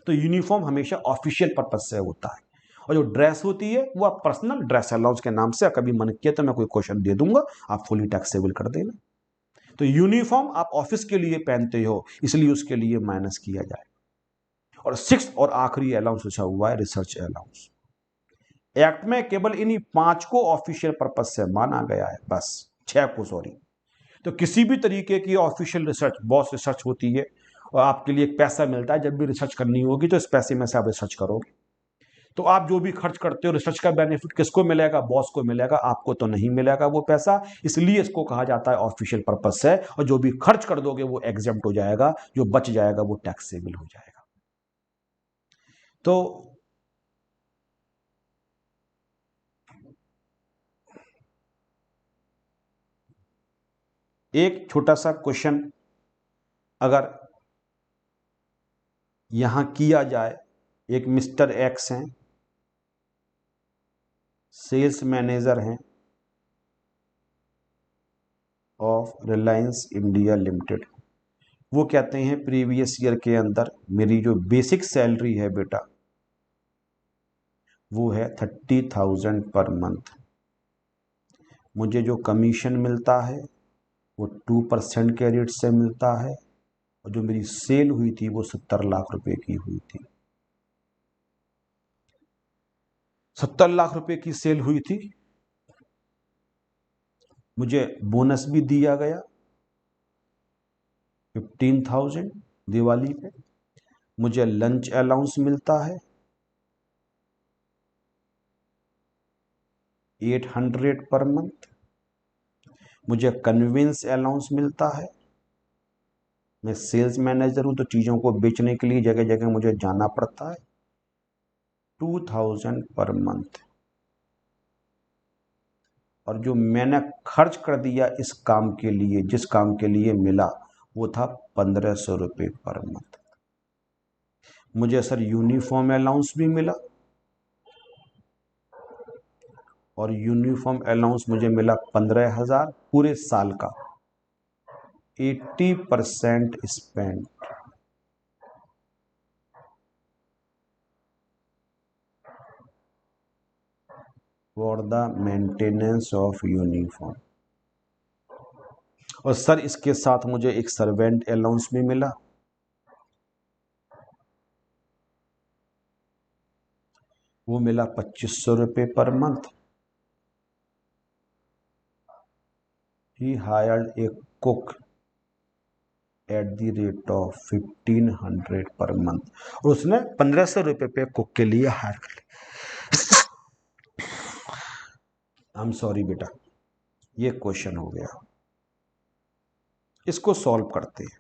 तो यूनिफॉर्म हमेशा ऑफिशियल पर्पज से होता है। और जो ड्रेस होती है वो आप पर्सनल ड्रेस अलाउंस के नाम से कभी मन किया तो मैं कोई क्वेश्चन दे दूंगा, आप फुली टैक्सेबल कर देना। तो यूनिफॉर्म आप ऑफिस के लिए पहनते हो, इसलिए उसके लिए माइनस किया जाए। और सिक्स और आखिरी अलाउंस अच्छा हुआ है रिसर्च अलाउंस। एक्ट में केवल इन्हीं 5 को ऑफिशियल पर्पज से माना गया है, बस 6 को, सॉरी। तो किसी भी तरीके की ऑफिशियल रिसर्च, बॉस रिसर्च होती है और आपके लिए एक पैसा मिलता है, जब भी रिसर्च करनी होगी तो इस पैसे में से आप रिसर्च करोगे। तो आप जो भी खर्च करते हो, रिसर्च का बेनिफिट किसको मिलेगा? बॉस को मिलेगा, आपको तो नहीं मिलेगा वो पैसा। इसलिए इसको कहा जाता है ऑफिशियल पर्पज से। और जो भी खर्च कर दोगे वो एग्जेम्प्ट हो जाएगा, जो बच जाएगा वो टैक्सेबल हो जाएगा। तो एक छोटा सा क्वेश्चन अगर यहां किया जाए, एक मिस्टर एक्स हैं, सेल्स मैनेजर हैं ऑफ रिलायंस इंडिया लिमिटेड। वो कहते हैं प्रीवियस ईयर के अंदर मेरी जो बेसिक सैलरी है बेटा वो है 30,000 पर मंथ। मुझे जो कमीशन मिलता है वो 2% के रेट से मिलता है, और जो मेरी सेल हुई थी वो 70 लाख रुपए की हुई थी। 70 लाख रुपए की सेल हुई थी। मुझे बोनस भी दिया गया 15,000 दिवाली पे। मुझे लंच अलाउंस मिलता है 800 पर मंथ। मुझे कन्वेंस अलाउंस मिलता है, मैं सेल्स मैनेजर हूं तो चीज़ों को बेचने के लिए जगह जगह मुझे जाना पड़ता है, 2,000 पर मंथ। और जो मैंने खर्च कर दिया इस काम के लिए, जिस काम के लिए मिला, वो था 1,500 रुपये पर मंथ। मुझे सर यूनिफॉर्म अलाउंस भी मिला, और यूनिफॉर्म अलाउंस मुझे मिला 15,000 पूरे साल का, 80% spend for the maintenance of uniform. और सर इसके साथ मुझे एक सर्वेंट अलाउंस भी मिला, वो मिला 2,500 रुपये per month. He hired A cook eight the rate of 1,500 per month, और उसने 1,500 रुपये पे कुक के लिए हायर कर लिया। आई एम सॉरी बेटा, ये क्वेश्चन हो गया, इसको सॉल्व करते हैं।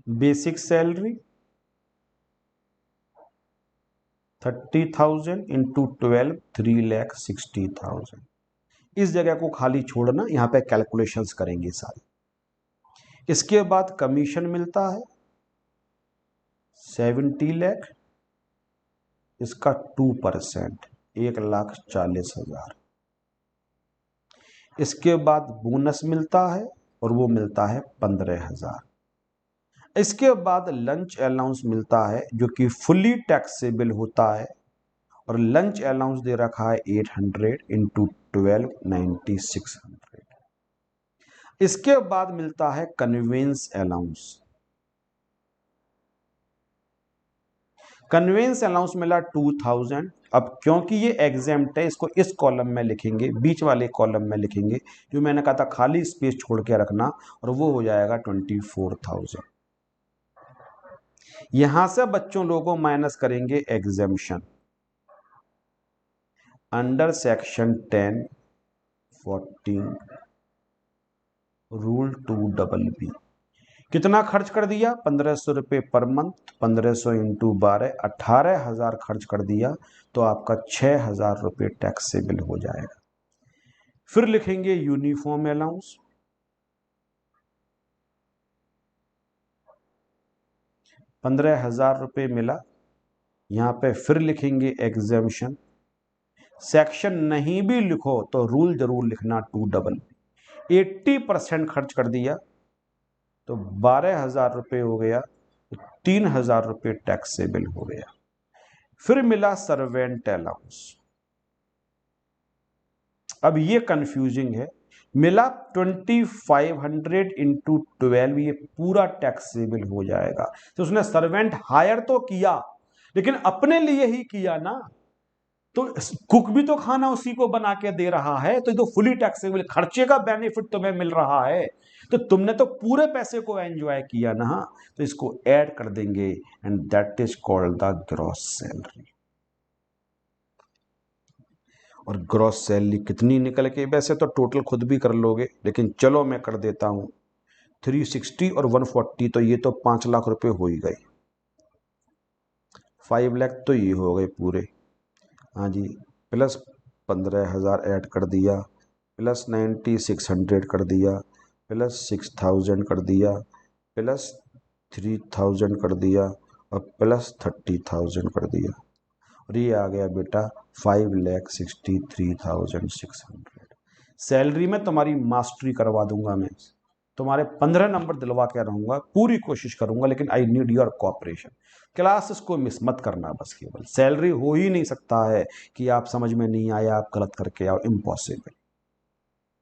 Basic salary 30,000 into 12, 3,60,000। इस जगह को खाली छोड़ना, यहां पे कैलकुलेशंस करेंगे सारी। इसके बाद कमीशन मिलता है 70 लाख, इसका 2%, 1,40,000। इसके बाद बोनस मिलता है और वो मिलता है 15,000। इसके बाद लंच अलाउंस मिलता है जो कि फुली टैक्सेबल होता है, और लंच अलाउंस दे रखा है 800 इंटू 12, 9,600। इसके बाद मिलता है कन्वेंस अलाउंस। कन्वेंस अलाउंस मिला 2,000। अब क्योंकि ये एग्जाम्प्ट है, इसको इस कॉलम में लिखेंगे, बीच वाले कॉलम में लिखेंगे, जो मैंने कहा था खाली स्पेस छोड़ के रखना, और वो हो जाएगा 24,000। यहां से बच्चों लोगों माइनस करेंगे exemption under section 10, 14 rule 2BB। कितना खर्च कर दिया? 1,500 रुपये पर मंथ। 1,500 इंटू 12, 18,000 खर्च कर दिया, तो आपका 6,000 रुपये टैक्सेबल हो जाएगा। फिर लिखेंगे यूनिफॉर्म अलाउंस, 15,000 रुपये मिला। यहां पे फिर लिखेंगे एग्जामिशन। सेक्शन नहीं भी लिखो तो रूल जरूर लिखना 2 80% खर्च कर दिया तो 12,000 रुपये हो गया, तो 3,000 रुपये टैक्सेबल हो गया। फिर मिला सर्वेंट अलाउंस। अब ये कंफ्यूजिंग है, मिला 2500 इंटू 12, ये पूरा टैक्सेबल हो जाएगा। तो उसने सर्वेंट हायर तो किया लेकिन अपने लिए ही किया ना, तो कुक भी तो खाना उसी को बना के दे रहा है, तो ये तो फुली टैक्सेबल, खर्चे का बेनिफिट तुम्हें मिल रहा है, तो तुमने तो पूरे पैसे को एंजॉय किया ना। तो इसको ऐड कर देंगे and that is called the gross salary. और ग्रॉस सैलरी कितनी निकल के, वैसे तो टोटल खुद भी कर लोगे लेकिन चलो मैं कर देता हूं, 360 और 140, तो ये तो 5 लाख रुपए हो ही गए, 5 लाख तो ये हो गए पूरे। हाँ जी, प्लस 15,000 ऐड कर दिया, प्लस 9600 कर दिया, प्लस 6000 कर दिया, प्लस 3000 कर दिया, और प्लस 30,000 कर दिया, और ये आ गया बेटा 5,63,600। सैलरी में तुम्हारी मास्टरी करवा दूंगा मैं, तुम्हारे 15 नंबर दिलवा के रहूंगा, पूरी कोशिश करूंगा, लेकिन I need your cooperation. Classes को मिस मत करना, बस केवल सैलरी हो ही नहीं सकता है कि आप समझ में नहीं आया आप गलत करके आओ, इम्पॉसिबल।